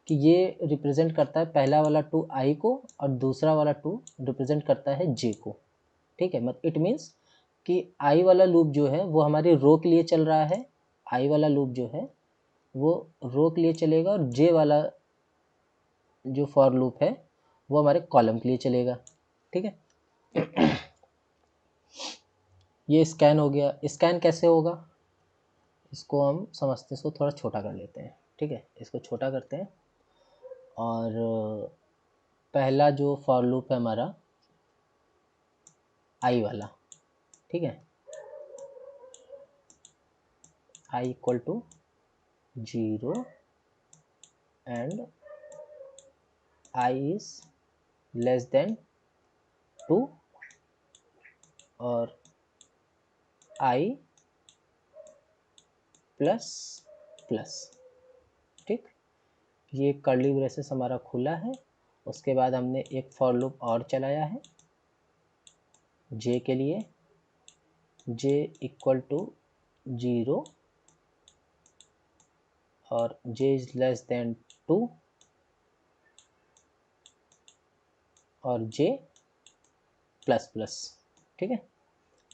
कि ये रिप्रेजेंट करता है पहला वाला 2 आई को और दूसरा वाला 2 रिप्रेजेंट करता है जे को। ठीक है, मतलब इट मीन्स कि आई वाला लूप जो है वो हमारी रो के लिए चल रहा है, आई वाला लूप जो है वो रो के लिए चलेगा, और जे वाला जो फॉर लूप है वो हमारे कॉलम के लिए चलेगा। ठीक है, ये स्कैन हो गया। स्कैन कैसे होगा इसको हम समझते हैं, इसको थोड़ा छोटा कर लेते हैं। ठीक है, इसको छोटा करते हैं, और पहला जो फॉर लूप है हमारा आई वाला, ठीक है, I equal to 0 and I is less than 2 और आई प्लस प्लस। ठीक, ये कर्ली ब्रेसेस हमारा खुला है। उसके बाद हमने एक फॉर लूप और चलाया है जे के लिए, जे इक्वल टू 0 और जे इज लेस देन 2 और जे प्लस प्लस। ठीक है,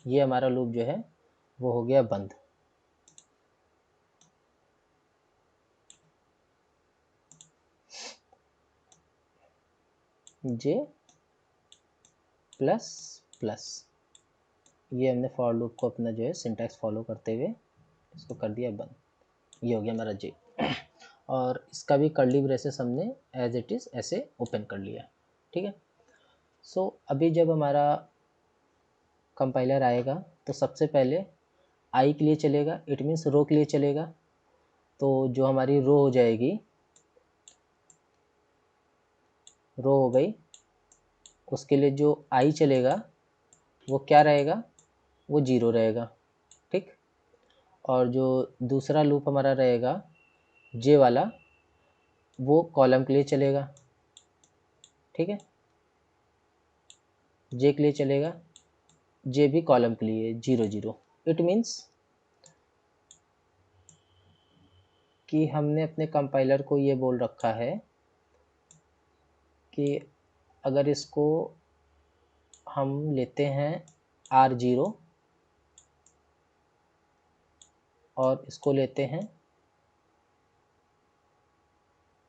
ये हमारा लूप जो है वो हो गया बंद। जे प्लस प्लस, ये हमने फॉर लूप को अपना जो है सिंटैक्स फॉलो करते हुए इसको कर दिया बंद। ये हो गया हमारा जे, और इसका भी कर्ली ब्रेसेस हमने एज इट इज़ ऐसे ओपन कर लिया। ठीक है, सो अभी जब हमारा कंपाइलर आएगा तो सबसे पहले आई के लिए चलेगा, इट मीन्स रो के लिए चलेगा। तो जो हमारी रो हो जाएगी, रो हो गई, उसके लिए जो आई चलेगा वो क्या रहेगा, वो 0 रहेगा। ठीक, और जो दूसरा लूप हमारा रहेगा जे वाला, वो कॉलम के लिए चलेगा। ठीक है, जे के लिए चलेगा, जे भी कॉलम के लिए 0 0। इट मीन्स कि हमने अपने कंपाइलर को ये बोल रखा है कि अगर इसको हम लेते हैं R0 और इसको लेते हैं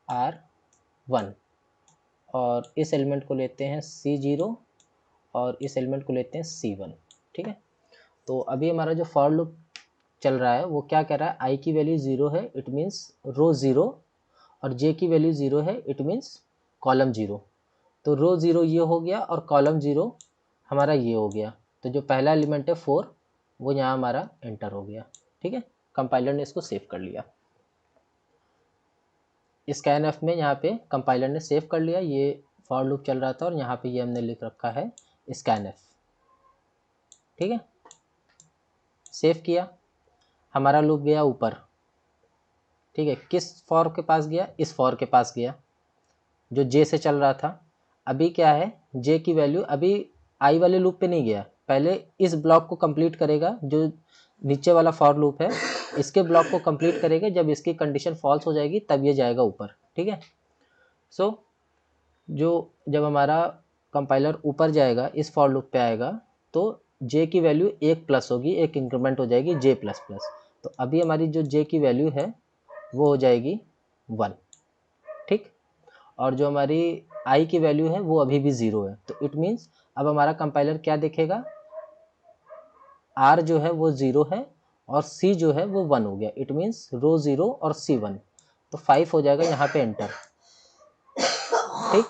R1 और इस एलिमेंट को लेते हैं C0 और इस एलिमेंट को लेते हैं C1। ठीक है, तो अभी हमारा जो फॉर लूप चल रहा है वो क्या कह रहा है, आई की वैल्यू 0 है, इट मीन्स रो 0, और जे की वैल्यू 0 है, इट मीन्स कॉलम 0। तो रो 0 ये हो गया और कॉलम 0 हमारा ये हो गया। तो जो पहला एलिमेंट है 4 वो यहाँ हमारा एंटर हो गया। ठीक है, कंपाइलर ने इसको सेव कर लिया। स्कैन एफ में यहाँ पे कंपाइलर ने सेव कर लिया, ये फॉर लूप चल रहा था और यहाँ पे ये हमने लिख रखा है स्कैन एफ। ठीक है, सेव किया, हमारा लूप गया ऊपर। ठीक है, किस फॉर के पास गया, इस फॉर के पास गया जो जे से चल रहा था। अभी क्या है, जे की वैल्यू अभी आई वाले लूप पे नहीं गया, पहले इस ब्लॉक को कंप्लीट करेगा, जो नीचे वाला फॉर लूप है इसके ब्लॉक को कंप्लीट करेगा। जब इसकी कंडीशन फॉल्स हो जाएगी तब ये जाएगा ऊपर। ठीक है, सो जो जब हमारा कंपाइलर ऊपर जाएगा इस फॉर लूप पे आएगा तो जे की वैल्यू 1 प्लस होगी, एक इंक्रीमेंट हो जाएगी जे प्लस प्लस। तो अभी हमारी जो जे की वैल्यू है वो हो जाएगी 1। ठीक, और जो हमारी आई की वैल्यू है वो अभी भी 0 है। तो इट मीन्स अब हमारा कंपाइलर क्या देखेगा, आर जो है वो 0 है और सी जो है वो 1 हो गया। इट मीन्स रो 0 और सी 1, तो 5 हो जाएगा यहाँ पे एंटर। ठीक,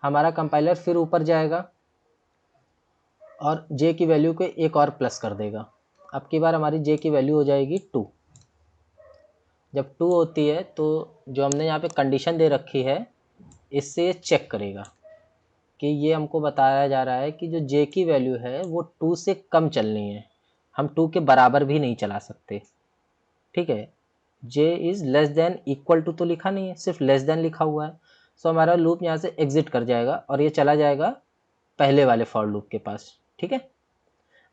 हमारा कंपाइलर फिर ऊपर जाएगा और जे की वैल्यू को एक और प्लस कर देगा। अब की बार हमारी जे की वैल्यू हो जाएगी 2। जब 2 होती है तो जो हमने यहाँ पे कंडीशन दे रखी है इससे ये चेक करेगा कि ये हमको बताया जा रहा है कि जो जे की वैल्यू है वो 2 से कम चलनी है, हम 2 के बराबर भी नहीं चला सकते। ठीक है, J is less than equal to तो लिखा नहीं है, सिर्फ लेस देन लिखा हुआ है। सो हमारा लूप यहाँ से एग्जिट कर जाएगा और ये चला जाएगा पहले वाले फॉर लूप के पास। ठीक है,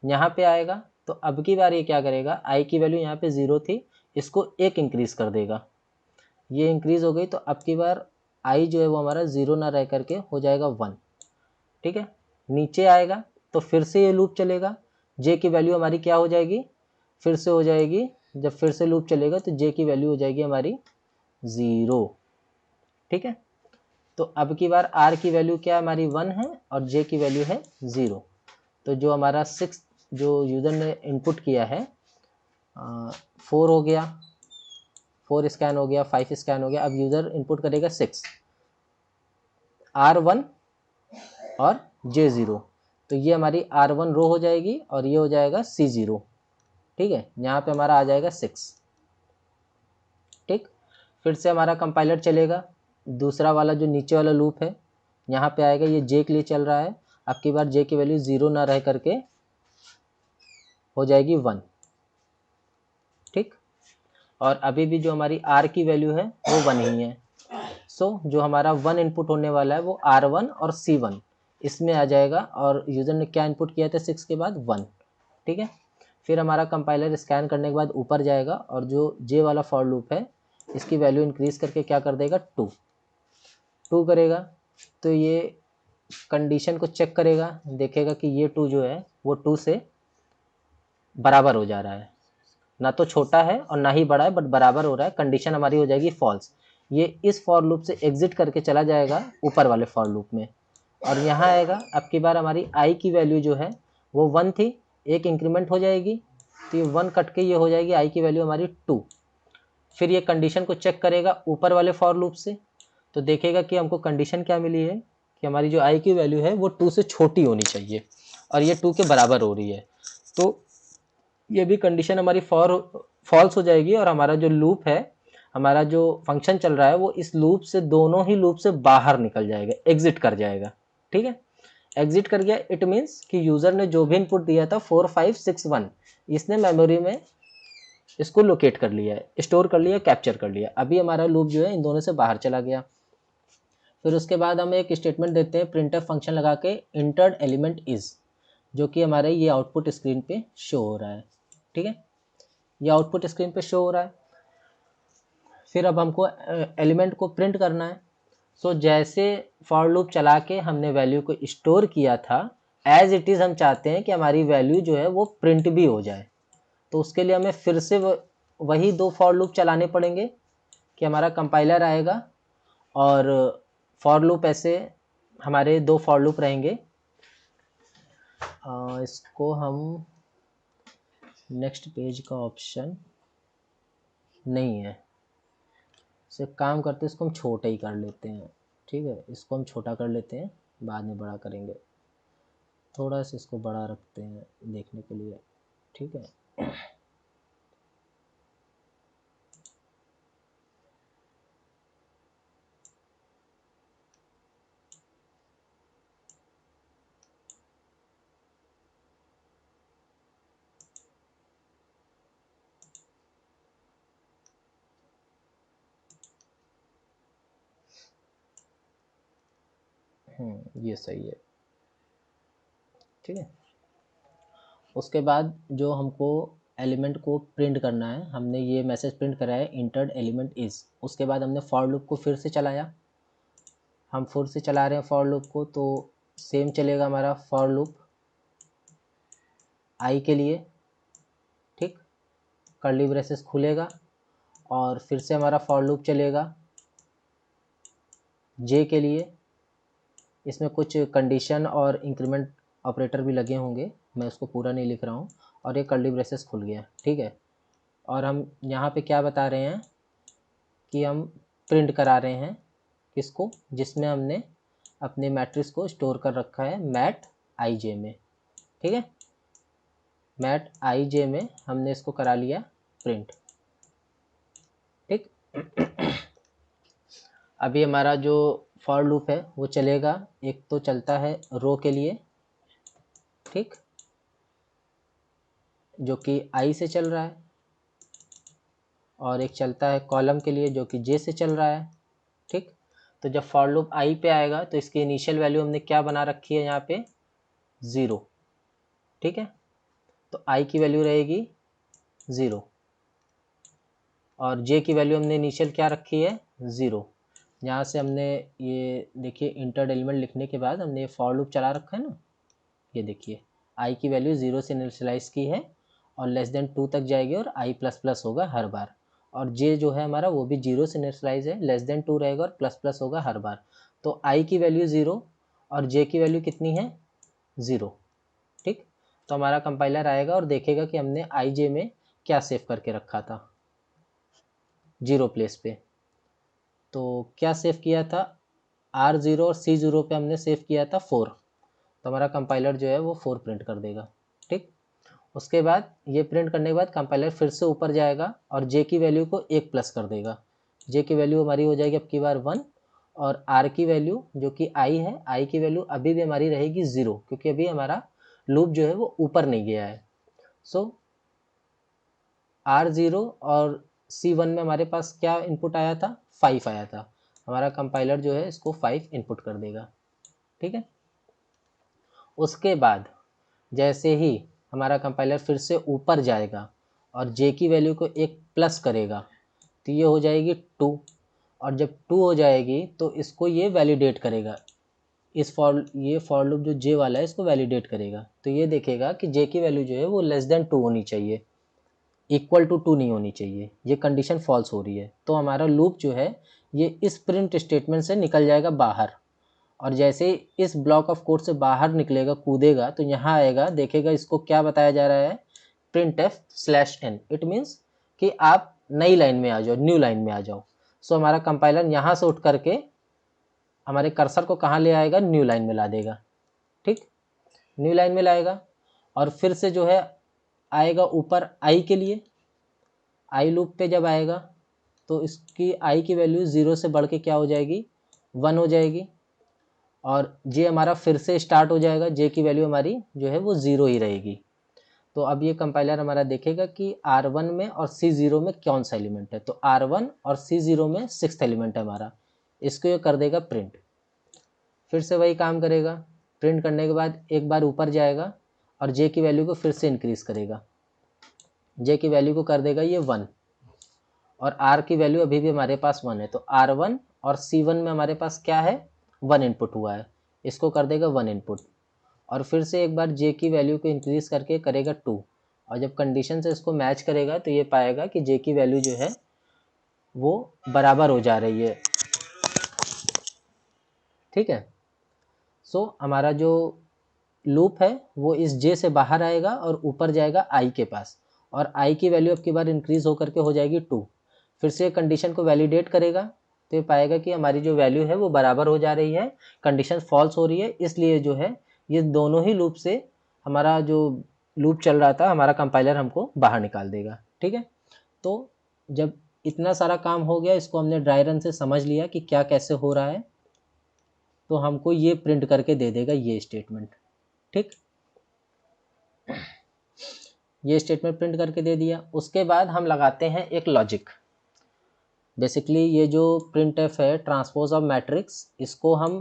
यहाँ पे आएगा तो अब की बार ये क्या करेगा, आई की वैल्यू यहाँ पे 0 थी, इसको 1 इंक्रीज कर देगा। ये इंक्रीज हो गई तो अब की बार आई जो है वो हमारा 0 ना रह करके हो जाएगा 1। ठीक है, नीचे आएगा तो फिर से ये लूप चलेगा, जे की वैल्यू हमारी क्या हो जाएगी, फिर से हो जाएगी, जब फिर से लूप चलेगा तो जे की वैल्यू हो जाएगी हमारी 0। ठीक है, तो अब की बार आर की वैल्यू क्या हमारी 1 है और जे की वैल्यू है 0। तो जो हमारा 6 जो यूज़र ने इनपुट किया है 4 हो गया, 4 स्कैन हो गया, 5 स्कैन हो गया। अब यूज़र इनपुट करेगा 6, R1 और J0, तो ये हमारी R1 रो हो जाएगी और ये हो जाएगा C0। ठीक है, यहाँ पे हमारा आ जाएगा 6। ठीक, फिर से हमारा कंपाइलर चलेगा, दूसरा वाला जो नीचे वाला लूप है यहाँ पे आएगा, ये J के लिए चल रहा है। अब की बार J की वैल्यू 0 ना रह करके हो जाएगी 1। ठीक, और अभी भी जो हमारी R की वैल्यू है वो 1 ही है। सो जो हमारा 1 इनपुट होने वाला है वो R1 और C1 इसमें आ जाएगा, और यूज़र ने क्या इनपुट किया था 6 के बाद 1। ठीक है, फिर हमारा कंपाइलर स्कैन करने के बाद ऊपर जाएगा और जो J वाला फॉर लूप है इसकी वैल्यू इंक्रीज करके क्या कर देगा 2 करेगा। तो ये कंडीशन को चेक करेगा, देखेगा कि ये 2 जो है वो 2 से बराबर हो जा रहा है, ना तो छोटा है और ना ही बड़ा है, बट बराबर हो रहा है। कंडीशन हमारी हो जाएगी फॉल्स। ये इस फॉर लूप से एग्जिट करके चला जाएगा ऊपर वाले फॉर लूप में और यहाँ आएगा। अब की बार हमारी आई की वैल्यू जो है वो 1 थी, एक इंक्रीमेंट हो जाएगी, तो ये 1 कट के ये हो जाएगी आई की वैल्यू हमारी 2। फिर ये कंडीशन को चेक करेगा ऊपर वाले फॉर लूप से, तो देखेगा कि हमको कंडीशन क्या मिली है कि हमारी जो आई की वैल्यू है वो 2 से छोटी होनी चाहिए और ये 2 के बराबर हो रही है। तो ये भी कंडीशन हमारी फॉल्स हो जाएगी और हमारा जो लूप है, हमारा जो फंक्शन चल रहा है वो इस लूप से, दोनों ही लूप से बाहर निकल जाएगा, एग्जिट कर जाएगा। ठीक है, एग्जिट कर गया, इट मीन्स कि यूज़र ने जो भी इनपुट दिया था 4 5 6 1 इसने मेमोरी में इसको लोकेट कर लिया है, स्टोर कर लिया, कैप्चर कर लिया। अभी हमारा लूप जो है इन दोनों से बाहर चला गया। फिर उसके बाद हम एक स्टेटमेंट देते हैं प्रिंटफ फंक्शन लगा के, इंटर्ड एलिमेंट इज, जो कि हमारे ये आउटपुट स्क्रीन पे शो हो रहा है। ठीक है, ये आउटपुट स्क्रीन पे शो हो रहा है। फिर अब हमको एलिमेंट को प्रिंट करना है। सो जैसे फॉर लूप चला के हमने वैल्यू को स्टोर किया था, एज इट इज़ हम चाहते हैं कि हमारी वैल्यू जो है वो प्रिंट भी हो जाए। तो उसके लिए हमें फिर से वही 2 फॉर लूप चलाने पड़ेंगे कि हमारा कंपाइलर आएगा और फॉर लूप ऐसे हमारे 2 फॉर लूप रहेंगे। इसको हम नेक्स्ट पेज का ऑप्शन नहीं है, से काम करते हैं, इसको हम छोटा ही कर लेते हैं। ठीक है, इसको हम छोटा कर लेते हैं, बाद में बड़ा करेंगे। थोड़ा सा इसको बड़ा रखते हैं देखने के लिए। ठीक है, ये सही है। ठीक है, उसके बाद जो हमको एलिमेंट को प्रिंट करना है, हमने ये मैसेज प्रिंट करा है इंटर्ड एलिमेंट इज। उसके बाद हमने फॉर लूप को फिर से चलाया, हम फिर से चला रहे हैं फॉर लूप को, तो सेम चलेगा हमारा फॉर लूप आई के लिए। ठीक, कर्ली ब्रेसेस खुलेगा और फिर से हमारा फॉर लूप चलेगा जे के लिए। इसमें कुछ कंडीशन और इंक्रीमेंट ऑपरेटर भी लगे होंगे, मैं उसको पूरा नहीं लिख रहा हूँ। और ये कर्ली ब्रेसेस खुल गया, ठीक है। और हम यहाँ पे क्या बता रहे हैं कि हम प्रिंट करा रहे हैं किसको, जिसमें हमने अपने मैट्रिक्स को स्टोर कर रखा है मैट आई जे में, ठीक है। मैट आई जे में हमने इसको करा लिया प्रिंट, ठीक। अभी हमारा जो फॉर लूप है वो चलेगा, एक तो चलता है रो के लिए, ठीक, जो कि आई से चल रहा है, और एक चलता है कॉलम के लिए जो कि जे से चल रहा है, ठीक। तो जब फॉर लूप आई पे आएगा तो इसकी इनिशियल वैल्यू हमने क्या बना रखी है यहाँ पे, 0, ठीक है। तो आई की वैल्यू रहेगी 0 और जे की वैल्यू हमने इनिशियल क्या रखी है, 0। यहाँ से हमने ये देखिए इंटर एलिमेंट लिखने के बाद हमने ये फॉर लूप चला रखा है ना, ये देखिए आई की वैल्यू 0 से इनिशियलाइज की है और लेस देन 2 तक जाएगी और आई प्लस प्लस होगा हर बार। और जे जो है हमारा वो भी 0 से इनिशियलाइज है, लेस देन 2 रहेगा और प्लस प्लस होगा हर बार। तो आई की वैल्यू 0 और जे की वैल्यू कितनी है, 0, ठीक। तो हमारा कंपाइलर आएगा और देखेगा कि हमने आई जे में क्या सेव करके रखा था 0 प्लेस पे। तो क्या सेव किया था, R0 और C0 पे हमने सेव किया था 4, तो हमारा कंपाइलर जो है वो 4 प्रिंट कर देगा, ठीक। उसके बाद ये प्रिंट करने के बाद कंपाइलर फिर से ऊपर जाएगा और जे की वैल्यू को 1 प्लस कर देगा। जे की वैल्यू हमारी हो जाएगी अब की बार 1 और आर की वैल्यू जो कि आई है, आई की वैल्यू अभी भी हमारी रहेगी 0 क्योंकि अभी हमारा लूप जो है वो ऊपर नहीं गया है। सो R0 और C1 में हमारे पास क्या इनपुट आया था, 5 आया था। हमारा कंपाइलर जो है इसको 5 इनपुट कर देगा, ठीक है। उसके बाद जैसे ही हमारा कंपाइलर फिर से ऊपर जाएगा और जे की वैल्यू को 1 प्लस करेगा तो ये हो जाएगी 2, और जब 2 हो जाएगी तो इसको ये वैलिडेट करेगा, ये फॉर लूप जो जे वाला है इसको वैलिडेट करेगा। तो ये देखेगा कि जे की वैल्यू जो है वो लेस देन 2 होनी चाहिए, इक्वल टू 2 नहीं होनी चाहिए, ये कंडीशन फॉल्स हो रही है। तो हमारा लूप जो है ये इस प्रिंट स्टेटमेंट से निकल जाएगा बाहर, और जैसे इस ब्लॉक ऑफ कोड से बाहर निकलेगा, कूदेगा, तो यहाँ आएगा, देखेगा इसको क्या बताया जा रहा है, print F slash N. It means कि आप नई लाइन में आ जाओ, न्यू लाइन में आ जाओ। सो हमारा कंपाइलर यहाँ से उठ करके हमारे कर्सर को कहाँ ले आएगा, न्यू लाइन में ला देगा, ठीक, न्यू लाइन में लाएगा। और फिर से जो है आएगा ऊपर आई के लिए, आई लूप पे जब आएगा तो इसकी आई की वैल्यू 0 से बढ़ के क्या हो जाएगी, 1 हो जाएगी, और जे हमारा फिर से स्टार्ट हो जाएगा, जे की वैल्यू हमारी जो है वो 0 ही रहेगी। तो अब ये कंपाइलर हमारा देखेगा कि R1 में और C0 में कौन सा एलिमेंट है, तो R1 और C0 में 6th एलिमेंट है हमारा, इसको ये कर देगा प्रिंट। फिर से वही काम करेगा, प्रिंट करने के बाद एक बार ऊपर जाएगा और जे की वैल्यू को फिर से इंक्रीज करेगा, जे की वैल्यू को कर देगा ये 1, और आर की वैल्यू अभी भी हमारे पास 1 है। तो R1 और C1 में हमारे पास क्या है, 1 इनपुट हुआ है, इसको कर देगा 1 इनपुट, और फिर से एक बार जे की वैल्यू को इंक्रीज करके करेगा 2, और जब कंडीशन से इसको मैच करेगा तो ये पाएगा कि जे की वैल्यू जो है वो बराबर हो जा रही है, ठीक है। सो हमारा जो लूप है वो इस जे से बाहर आएगा और ऊपर जाएगा आई के पास, और आई की वैल्यू अब की बार इंक्रीज होकर के हो जाएगी 2। फिर से कंडीशन को वैलिडेट करेगा तो ये पाएगा कि हमारी जो वैल्यू है वो बराबर हो जा रही है, कंडीशन फॉल्स हो रही है, इसलिए जो है ये दोनों ही लूप से हमारा जो लूप चल रहा था हमारा कंपाइलर हमको बाहर निकाल देगा, ठीक है। तो जब इतना सारा काम हो गया, इसको हमने ड्राई रन से समझ लिया कि क्या कैसे हो रहा है, तो हमको ये प्रिंट करके दे देगा ये स्टेटमेंट, ठीक। ये स्टेटमेंट प्रिंट करके दे दिया। उसके बाद हम लगाते हैं एक लॉजिक। बेसिकली ये जो प्रिंट एफ है ट्रांसपोज ऑफ मैट्रिक्स, इसको हम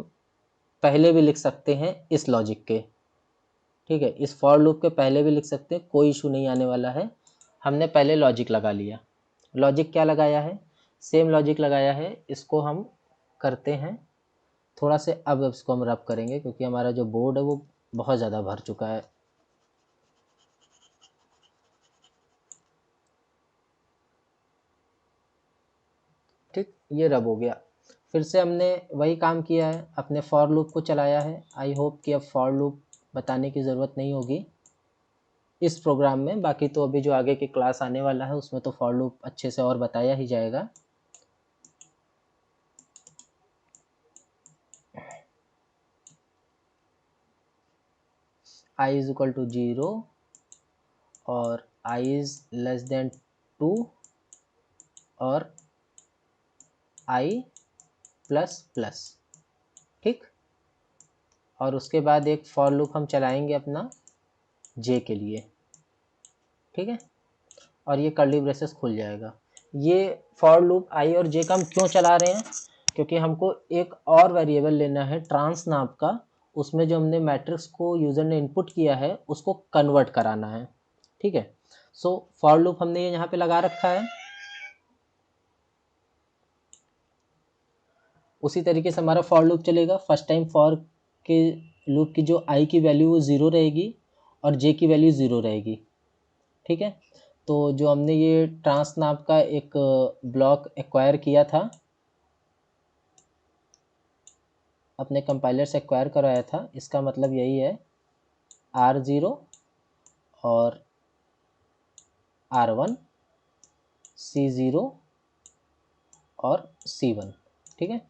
पहले भी लिख सकते हैं इस लॉजिक के, ठीक है, इस फॉर लूप के पहले भी लिख सकते हैं, कोई इशू नहीं आने वाला है। हमने पहले लॉजिक लगा लिया। लॉजिक क्या लगाया है, सेम लॉजिक लगाया है, इसको हम करते हैं थोड़ा से, अब इसको हम रब करेंगे क्योंकि हमारा जो बोर्ड है वो बहुत ज़्यादा भर चुका है। ठीक, ये रब हो गया। फिर से हमने वही काम किया है, अपने फॉर लूप को चलाया है। आई होप कि अब फॉर लूप बताने की ज़रूरत नहीं होगी इस प्रोग्राम में। बाकी तो अभी जो आगे की क्लास आने वाला है उसमें तो फॉर लूप अच्छे से और बताया ही जाएगा। i इज इक्वल टू 0 और i इज लेस देन 2 और i प्लस प्लस, ठीक। और उसके बाद एक फॉर लूप हम चलाएंगे अपना j के लिए, ठीक है। और ये कर्ली ब्रेसेस खुल जाएगा। ये फॉर लूप i और j का हम क्यों चला रहे हैं, क्योंकि हमको एक और वेरिएबल लेना है ट्रांस नाम का। उसमें जो हमने मैट्रिक्स को यूज़र ने इनपुट किया है उसको कन्वर्ट कराना है, ठीक है। सो फॉर लूप हमने ये यहाँ पे लगा रखा है। उसी तरीके से हमारा फॉर लूप चलेगा। फर्स्ट टाइम फॉर के लूप की जो i की वैल्यू वो 0 रहेगी और j की वैल्यू 0 रहेगी, ठीक है। तो जो हमने ये ट्रांस नाम का एक ब्लॉक एक्वायर किया था, अपने कंपाइलर से एक्वायर कराया था, इसका मतलब यही है R0 और R1, C0 और C1, ठीक है।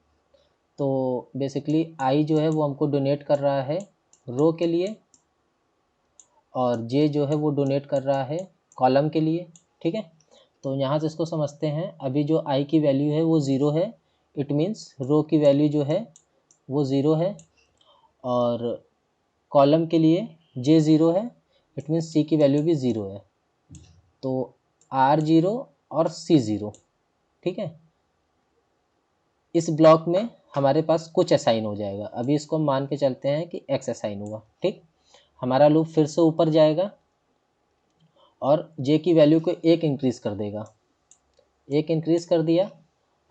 तो बेसिकली i जो है वो हमको डोनेट कर रहा है रो के लिए और j जो है वो डोनेट कर रहा है कॉलम के लिए, ठीक है। तो यहाँ से इसको समझते हैं। अभी जो i की वैल्यू है वो 0 है, इट मीन्स रो की वैल्यू जो है वो 0 है। और कॉलम के लिए j 0 है, इट मीन्स c की वैल्यू भी 0 है। तो R0 और C0, ठीक है। इस ब्लॉक में हमारे पास कुछ असाइन हो जाएगा। अभी इसको मान के चलते हैं कि x असाइन हुआ, ठीक। हमारा लूप फिर से ऊपर जाएगा और j की वैल्यू को 1 इंक्रीज़ कर देगा। 1 इंक्रीज़ कर दिया।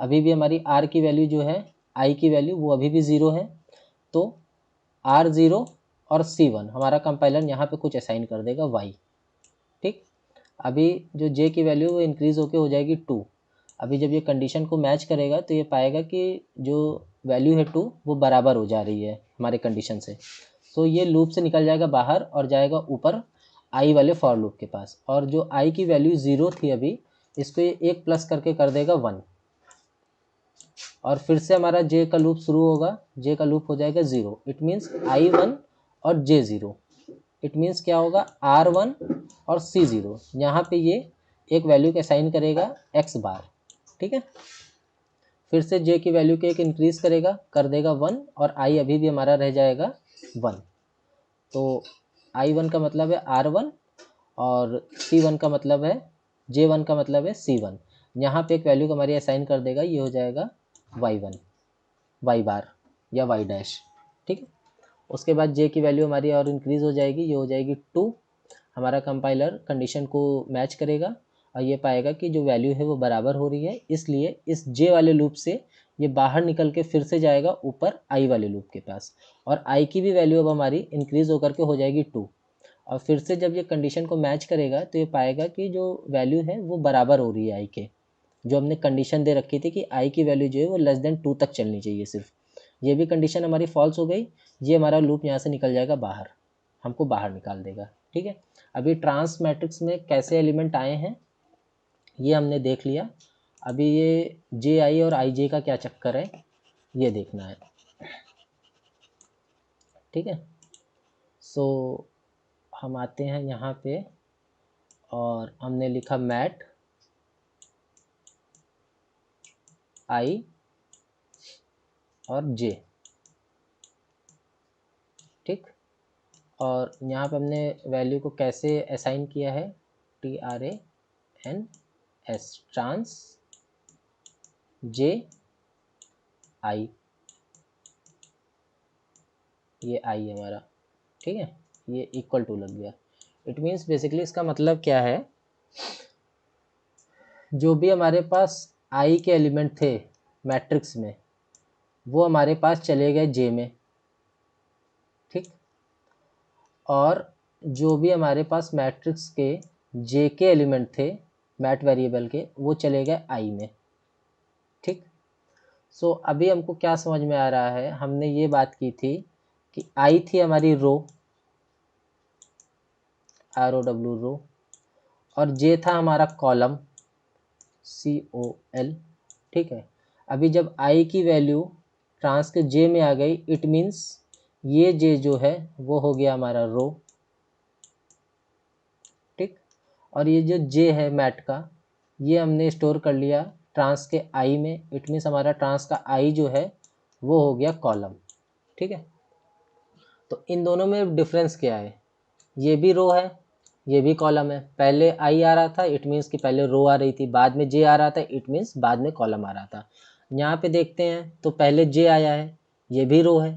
अभी भी हमारी r की वैल्यू जो है, i की वैल्यू वो अभी भी 0 है। तो R0 और C1 हमारा कंपाइलर यहाँ पे कुछ असाइन कर देगा y, ठीक। अभी जो j की वैल्यू वो इंक्रीज़ होके हो जाएगी 2। अभी जब ये कंडीशन को मैच करेगा तो ये पाएगा कि जो वैल्यू है 2 वो बराबर हो जा रही है हमारे कंडीशन से। तो ये लूप से निकल जाएगा बाहर और जाएगा ऊपर i वाले फॉर लूप के पास। और जो i की वैल्यू 0 थी अभी, इसको ये 1 प्लस करके कर देगा 1। और फिर से हमारा j का लूप शुरू होगा। j का लूप हो जाएगा 0, इट मीन्स i1 और j 0। इट मीन्स क्या होगा, R1 और C0। यहाँ पे ये एक वैल्यू के असाइन करेगा x बार, ठीक है। फिर से j की वैल्यू के एक इंक्रीज करेगा, कर देगा 1 और i अभी भी हमारा रह जाएगा 1। तो i1 का मतलब है R1 और C1 का मतलब है J1 का मतलब है C1। यहाँ पे एक वैल्यू हमारी असाइन कर देगा, ये हो जाएगा y1, y बार या y डैश, ठीक है। उसके बाद j की वैल्यू हमारी और इंक्रीज़ हो जाएगी, ये हो जाएगी 2। हमारा कंपाइलर कंडीशन को मैच करेगा और ये पाएगा कि जो वैल्यू है वो बराबर हो रही है। इसलिए इस j वाले लूप से ये बाहर निकल के फिर से जाएगा ऊपर i वाले लूप के पास। और i की भी वैल्यू अब हमारी इंक्रीज़ होकर के हो जाएगी 2। और फिर से जब ये कंडीशन को मैच करेगा तो ये पाएगा कि जो वैल्यू है वो बराबर हो रही है i के। जो हमने कंडीशन दे रखी थी कि i की वैल्यू जो है वो लेस देन 2 तक चलनी चाहिए सिर्फ, ये भी कंडीशन हमारी फॉल्स हो गई। ये हमारा लूप यहाँ से निकल जाएगा बाहर, हमको बाहर निकाल देगा, ठीक है। अभी ट्रांस मैट्रिक्स में कैसे एलिमेंट आए हैं ये हमने देख लिया। अभी ये जे आई और आई जे का क्या चक्कर है ये देखना है, ठीक है। सो हम आते हैं यहाँ पे और हमने लिखा मैट आई और जे, ठीक। और यहाँ पे हमने वैल्यू को कैसे असाइन किया है, TRANS, ट्रांस जे आई, ये आई हमारा, ठीक है। ये इक्वल टू लग गया। इट मीन्स बेसिकली इसका मतलब क्या है, जो भी हमारे पास आई के एलिमेंट थे मैट्रिक्स में वो हमारे पास चले गए जे में, ठीक। और जो भी हमारे पास मैट्रिक्स के जे के एलिमेंट थे मैट वेरिएबल के वो चले गए आई में, ठीक। सो अभी हमको क्या समझ में आ रहा है, हमने ये बात की थी कि आई थी हमारी रो, ROW रो, और जे था हमारा कॉलम, COL। ठीक है, अभी जब आई की वैल्यू ट्रांस के जे में आ गई, इट मीन्स ये जे जो है वो हो गया हमारा रो। ठीक, और ये जो जे है मैट का, ये हमने स्टोर कर लिया ट्रांस के आई में, इट मीन्स हमारा ट्रांस का आई जो है वो हो गया कॉलम। ठीक है, तो इन दोनों में डिफरेंस क्या है, ये भी रो है, ये भी कॉलम है। पहले आई आ रहा था, इट मीन्स कि पहले रो आ रही थी, बाद में जे आ रहा था, इट मीन्स बाद में कॉलम आ रहा था। यहाँ पे देखते हैं तो पहले जे आया है, ये भी रो है,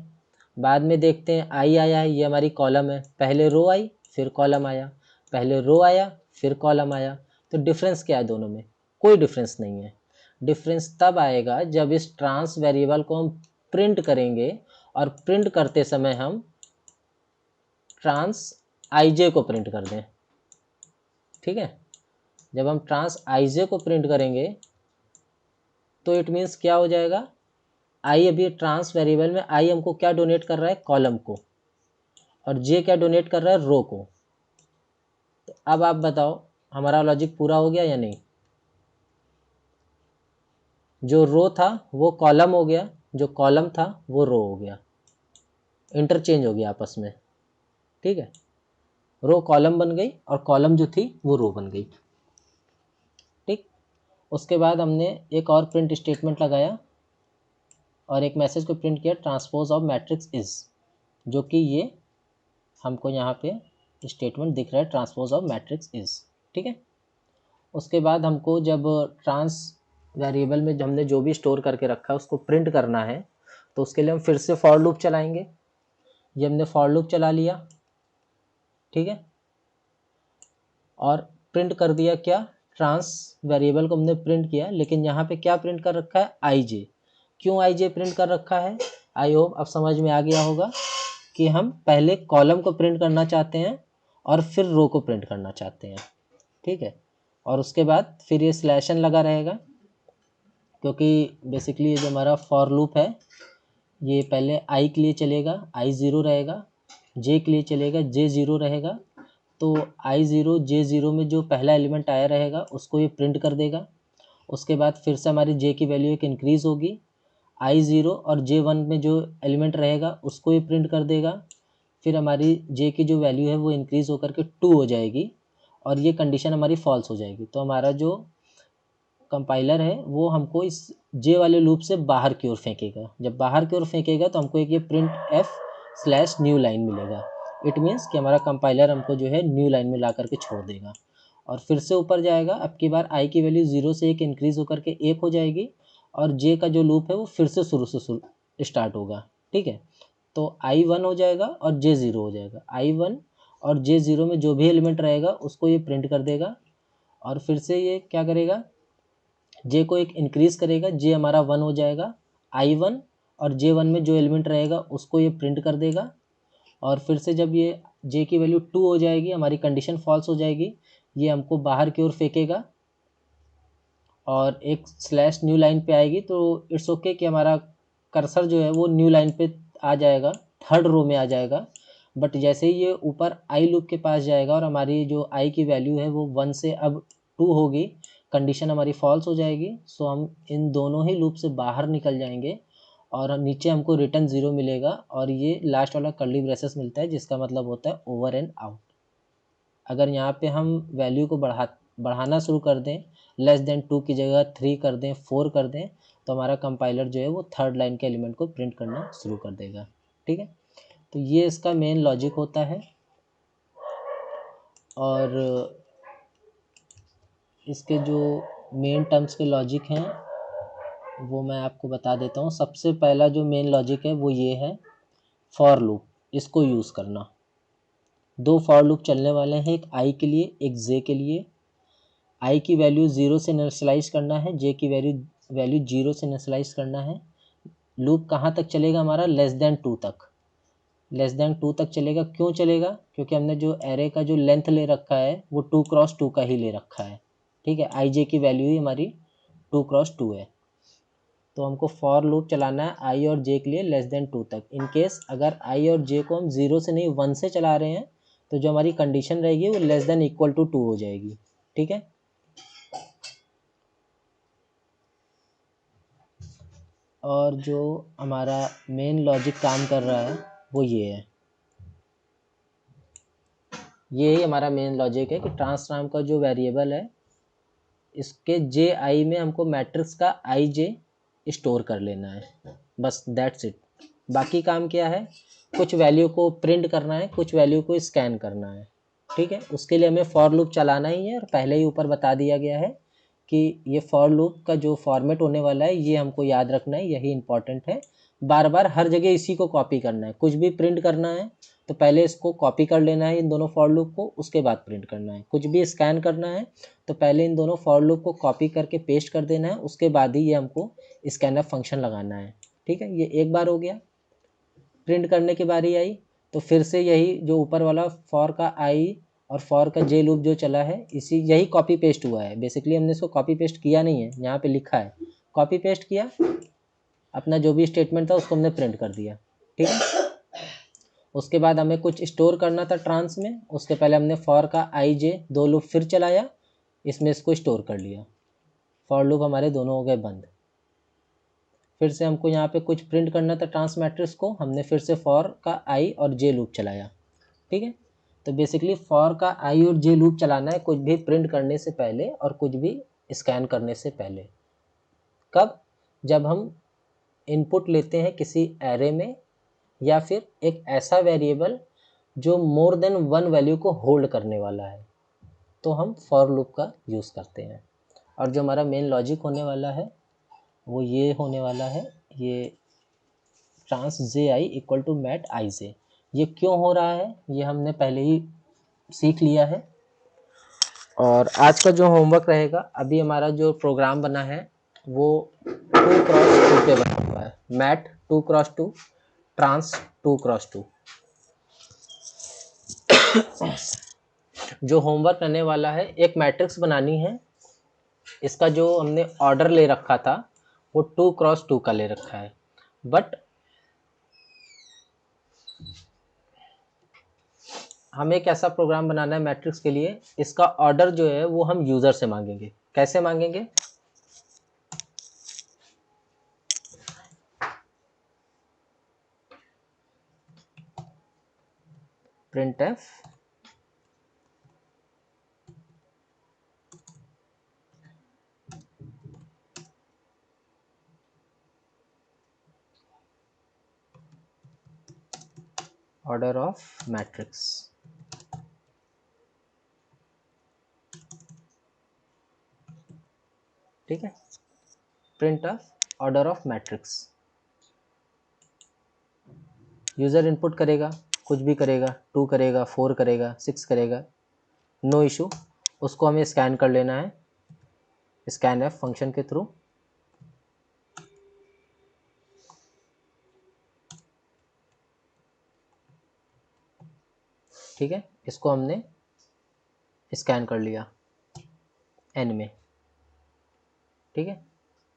बाद में देखते हैं आई आया है, ये हमारी कॉलम है। पहले रो आई फिर कॉलम आया, पहले रो आया फिर कॉलम आया। तो डिफरेंस क्या है दोनों में, कोई डिफरेंस नहीं है। डिफरेंस तब आएगा जब इस ट्रांस वेरिएबल को हम प्रिंट करेंगे, और प्रिंट करते समय हम ट्रांस आईजे को प्रिंट कर दें। ठीक है, जब हम ट्रांस आईजे को प्रिंट करेंगे तो इट मीन्स क्या हो जाएगा, आई अभी ट्रांस वेरिएबल में आई हमको क्या डोनेट कर रहा है, कॉलम को, और जे क्या डोनेट कर रहा है, रो को। तो अब आप बताओ हमारा लॉजिक पूरा हो गया या नहीं। जो रो था वो कॉलम हो गया, जो कॉलम था वो रो हो गया, इंटरचेंज हो गया आपस में। ठीक है, रो कॉलम बन गई और कॉलम जो थी वो रो बन गई। ठीक, उसके बाद हमने एक और प्रिंट स्टेटमेंट लगाया और एक मैसेज को प्रिंट किया, ट्रांसपोज ऑफ मैट्रिक्स इज, जो कि ये हमको यहाँ पे स्टेटमेंट दिख रहा है, ट्रांसपोज ऑफ मैट्रिक्स इज। ठीक है, उसके बाद हमको जब ट्रांस वेरिएबल में हमने जो भी स्टोर करके रखा है उसको प्रिंट करना है, तो उसके लिए हम फिर से फॉर लूप चलाएंगे। ये हमने फॉर लूप चला लिया। ठीक है, और प्रिंट कर दिया क्या, ट्रांस वेरिएबल को हमने प्रिंट किया, लेकिन यहाँ पे क्या प्रिंट कर रखा है, आई जे। क्यों आई जे प्रिंट कर रखा है, आई होप अब समझ में आ गया होगा कि हम पहले कॉलम को प्रिंट करना चाहते हैं और फिर रो को प्रिंट करना चाहते हैं। ठीक है, और उसके बाद फिर ये स्लैशन लगा रहेगा, क्योंकि बेसिकली ये जो हमारा फॉर लूप है ये पहले आई के लिए चलेगा, आई ज़ीरो रहेगा, जे के लिए चलेगा, जे ज़ीरो रहेगा। तो आई ज़ीरो जे ज़ीरो में जो पहला एलिमेंट आया रहेगा उसको ये प्रिंट कर देगा। उसके बाद फिर से हमारी जे की वैल्यू एक इंक्रीज़ होगी, आई ज़ीरो और जे वन में जो एलिमेंट रहेगा उसको ये प्रिंट कर देगा। फिर हमारी जे की जो वैल्यू है वो इंक्रीज़ होकर के 2 हो जाएगी और ये कंडीशन हमारी फॉल्स हो जाएगी। तो हमारा जो कंपाइलर है वो हमको इस जे वाले लूप से बाहर की ओर फेंकेगा। जब बाहर की ओर फेंकेगा तो हमको एक ये print F slash new line मिलेगा। इट मीन्स कि हमारा कंपाइलर हमको जो है न्यू लाइन में ला करके छोड़ देगा और फिर से ऊपर जाएगा। अब की बार आई की वैल्यू 0 से 1 इंक्रीज़ होकर के 1 हो जाएगी और जे का जो लूप है वो फिर से शुरू से स्टार्ट होगा। ठीक है, तो आई 1 हो जाएगा और जे 0 हो जाएगा। आई 1 और जे 0 में जो भी एलिमेंट रहेगा उसको ये प्रिंट कर देगा और फिर से ये क्या करेगा, जे को एक इंक्रीज़ करेगा, जे हमारा 1 हो जाएगा, आई 1 और जे 1 में जो एलिमेंट रहेगा उसको ये प्रिंट कर देगा और फिर से जब ये जे की वैल्यू 2 हो जाएगी, हमारी कंडीशन फॉल्स हो जाएगी, ये हमको बाहर की ओर फेंकेगा और एक स्लैश न्यू लाइन पे आएगी। तो इट्स ओके कि हमारा कर्सर जो है वो न्यू लाइन पे आ जाएगा, थर्ड रो में आ जाएगा। बट जैसे ही ये ऊपर आई लूप के पास जाएगा और हमारी जो आई की वैल्यू है वो 1 से अब 2 होगी, कंडीशन हमारी फॉल्स हो जाएगी। सो हम इन दोनों ही लूप से बाहर निकल जाएंगे और नीचे हमको रिटर्न 0 मिलेगा और ये लास्ट वाला कर्ली ब्रेसेस मिलता है जिसका मतलब होता है ओवर एंड आउट। अगर यहाँ पे हम वैल्यू को बढ़ाना शुरू कर दें, लेस देन 2 की जगह 3 कर दें, 4 कर दें, तो हमारा कंपाइलर जो है वो थर्ड लाइन के एलिमेंट को प्रिंट करना शुरू कर देगा। ठीक है, तो ये इसका मेन लॉजिक होता है और इसके जो मेन टर्म्स के लॉजिक हैं वो मैं आपको बता देता हूँ। सबसे पहला जो मेन लॉजिक है वो ये है, फॉर लूप, इसको यूज़ करना। 2 फॉर लूप चलने वाले हैं, एक आई के लिए एक जे के लिए। आई की वैल्यू 0 से इनिशियलाइज करना है, जे की वैल्यू 0 से इनिशियलाइज करना है। लूप कहाँ तक चलेगा हमारा, लेस देन 2 तक, लेस देन 2 तक चलेगा। क्यों चलेगा, क्योंकि हमने जो एरे का जो लेंथ ले रखा है वो 2 क्रॉस 2 का ही ले रखा है। ठीक है, आई जे की वैल्यू ही हमारी 2 क्रॉस 2 है। तो हमको फॉर लूप चलाना है आई और जे के लिए लेस देन 2 तक। इन केस अगर आई और जे को हम 0 से नहीं 1 से चला रहे हैं तो जो हमारी कंडीशन रहेगी वो लेस देन इक्वल टू 2 हो जाएगी। ठीक है, और जो हमारा मेन लॉजिक काम कर रहा है वो ये है, ये ही हमारा मेन लॉजिक है कि ट्रांस नाम का जो वेरिएबल है इसके जे आई में हमको मैट्रिक्स का आई जे स्टोर कर लेना है, बस दैट्स इट। बाकी काम क्या है, कुछ वैल्यू को प्रिंट करना है, कुछ वैल्यू को स्कैन करना है। ठीक है, उसके लिए हमें फॉर लूप चलाना ही है और पहले ही ऊपर बता दिया गया है कि ये फॉर लूप का जो फॉर्मेट होने वाला है ये हमको याद रखना है, यही इंपॉर्टेंट है। बार बार हर जगह इसी को कॉपी करना है, कुछ भी प्रिंट करना है तो पहले इसको कॉपी कर लेना है इन दोनों फॉर लूप को, उसके बाद प्रिंट करना है। कुछ भी स्कैन करना है तो पहले इन दोनों फॉर लूप को कॉपी करके पेस्ट कर देना है, उसके बाद ही ये हमको स्कैनफ फंक्शन लगाना है। ठीक है, ये एक बार हो गया। प्रिंट करने की बारी आई तो फिर से यही जो ऊपर वाला फॉर का आई और फॉर का जे लूप जो चला है इसी यही कॉपी पेस्ट हुआ है। बेसिकली हमने इसको कॉपी पेस्ट किया नहीं है, यहाँ पे लिखा है कॉपी पेस्ट किया, अपना जो भी स्टेटमेंट था उसको हमने प्रिंट कर दिया। ठीक है, उसके बाद हमें कुछ स्टोर करना था ट्रांस में, उसके पहले हमने फॉर का आई जे 2 लूप फिर चलाया, इसमें इसको स्टोर कर लिया। फॉर लूप हमारे दोनों हो गए बंद। फिर से हमको यहाँ पे कुछ प्रिंट करना था ट्रांस मैट्रिक्स को, हमने फिर से फॉर का आई और जे लूप चलाया। ठीक है, तो बेसिकली फॉर का आई और जे लूप चलाना है कुछ भी प्रिंट करने से पहले और कुछ भी स्कैन करने से पहले। कब, जब हम इनपुट लेते हैं किसी एरे में या फिर एक ऐसा वेरिएबल जो मोर देन 1 वैल्यू को होल्ड करने वाला है तो हम फॉर लूप का यूज़ करते हैं। और जो हमारा मेन लॉजिक होने वाला है वो ये होने वाला है, ये trans J I equal to mat I J. ये क्यों हो रहा है ये हमने पहले ही सीख लिया है। और आज का जो होमवर्क रहेगा, अभी हमारा जो प्रोग्राम बना है वो 2x2 पे बना हुआ है, मैट 2x2, ट्रांस 2x2। जो होमवर्क करने वाला है, एक मैट्रिक्स बनानी है, इसका जो हमने ऑर्डर ले रखा था वो 2x2 का ले रखा है, बट हमें एक ऐसा प्रोग्राम बनाना है मैट्रिक्स के लिए, इसका ऑर्डर जो है वो हम यूज़र से मांगेंगे। कैसे मांगेंगे, printf ऑर्डर ऑफ मैट्रिक्स। ठीक है, printf order of matrix. User input करेगा, कुछ भी करेगा, 2 करेगा, 4 करेगा, 6 करेगा, नो इशू। उसको हमें स्कैन कर लेना है स्कैन एफ फंक्शन के थ्रू। ठीक है, इसको हमने स्कैन कर लिया एन में। ठीक है,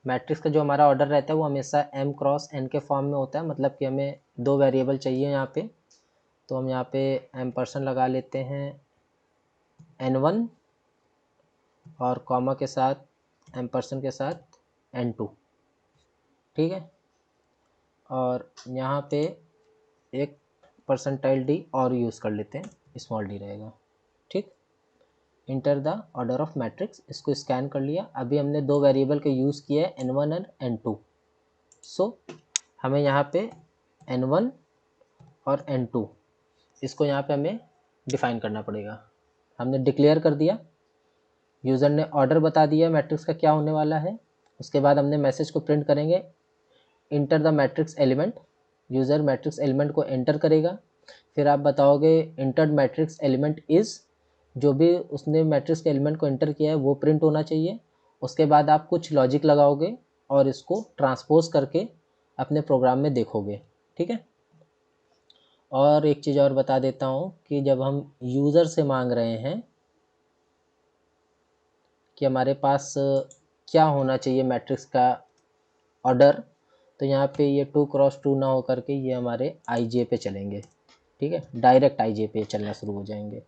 मैट्रिक्स का जो हमारा ऑर्डर रहता है वो हमेशा m क्रॉस n के फॉर्म में होता है, मतलब कि हमें 2 वेरिएबल चाहिए यहाँ पे, तो हम यहाँ पे एम्परसेंड लगा लेते हैं n1 और कॉमा के साथ एम्परसेंड के साथ n2। ठीक है, और यहाँ पे एक परसेंटाइल डी और यूज़ कर लेते हैं, स्मॉल डी रहेगा। ठीक, enter the order of matrix, इसको स्कैन कर लिया। अभी हमने 2 वेरिएबल के यूज़ किया है n1 और n2। सो हमें यहाँ पे n1 और n2 इसको यहाँ पे हमें डिफ़ाइन करना पड़ेगा। हमने डिक्लेयर कर दिया, यूज़र ने ऑर्डर बता दिया मैट्रिक्स का क्या होने वाला है। उसके बाद हमने मैसेज को प्रिंट करेंगे, inter the matrix element. User matrix element को एंटर करेगा, फिर आप बताओगे इंटर्ड मैट्रिक्स एलिमेंट इज़, जो भी उसने मैट्रिक्स के एलिमेंट को एंटर किया है वो प्रिंट होना चाहिए। उसके बाद आप कुछ लॉजिक लगाओगे और इसको ट्रांसपोज करके अपने प्रोग्राम में देखोगे। ठीक है, और एक चीज़ और बता देता हूँ कि जब हम यूज़र से मांग रहे हैं कि हमारे पास क्या होना चाहिए मैट्रिक्स का ऑर्डर, तो यहाँ पे ये 2x2 ना हो करके ये हमारे IJ पे चलेंगे, ठीक है, डायरेक्ट IJ पे चलना शुरू हो जाएंगे,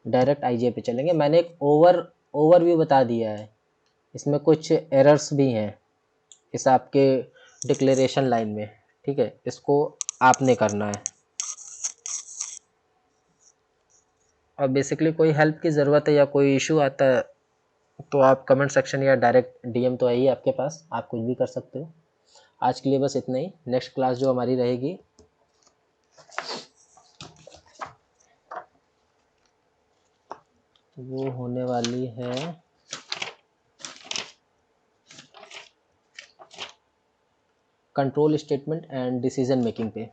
डायरेक्ट IJ पे चलेंगे। मैंने एक ओवरव्यू बता दिया है, इसमें कुछ एरर्स भी हैं इस आपके डिक्लेरेशन लाइन में, ठीक है, इसको आपने करना है। और बेसिकली कोई हेल्प की ज़रूरत है या कोई इशू आता है तो आप कमेंट सेक्शन या डायरेक्ट DM तो है ही आपके पास, आप कुछ भी कर सकते हो। आज के लिए बस इतना ही। नेक्स्ट क्लास जो हमारी रहेगी वो होने वाली है control statement and decision making पे।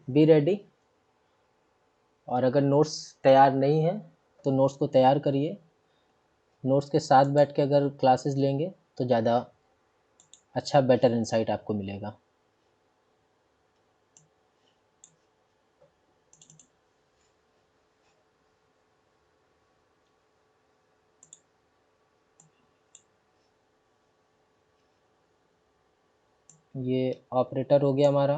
बी रेडी, और अगर नोट्स तैयार नहीं है तो नोट्स को तैयार करिए। नोट्स के साथ बैठ के अगर क्लासेस लेंगे तो ज़्यादा अच्छा बेटर इंसाइट आपको मिलेगा। ये ऑपरेटर हो गया हमारा,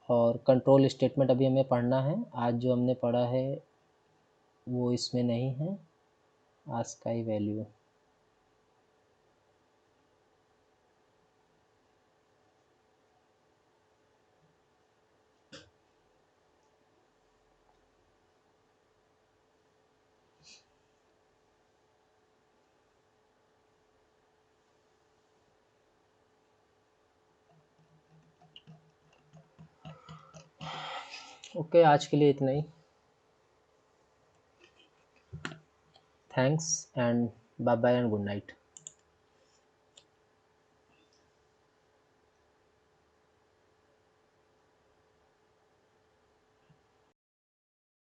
और कंट्रोल स्टेटमेंट अभी हमें पढ़ना है। आज जो हमने पढ़ा है वो इसमें नहीं है, आस्काई वैल्यू। ओके, आज के लिए इतना ही। Thanks and bye bye and good night.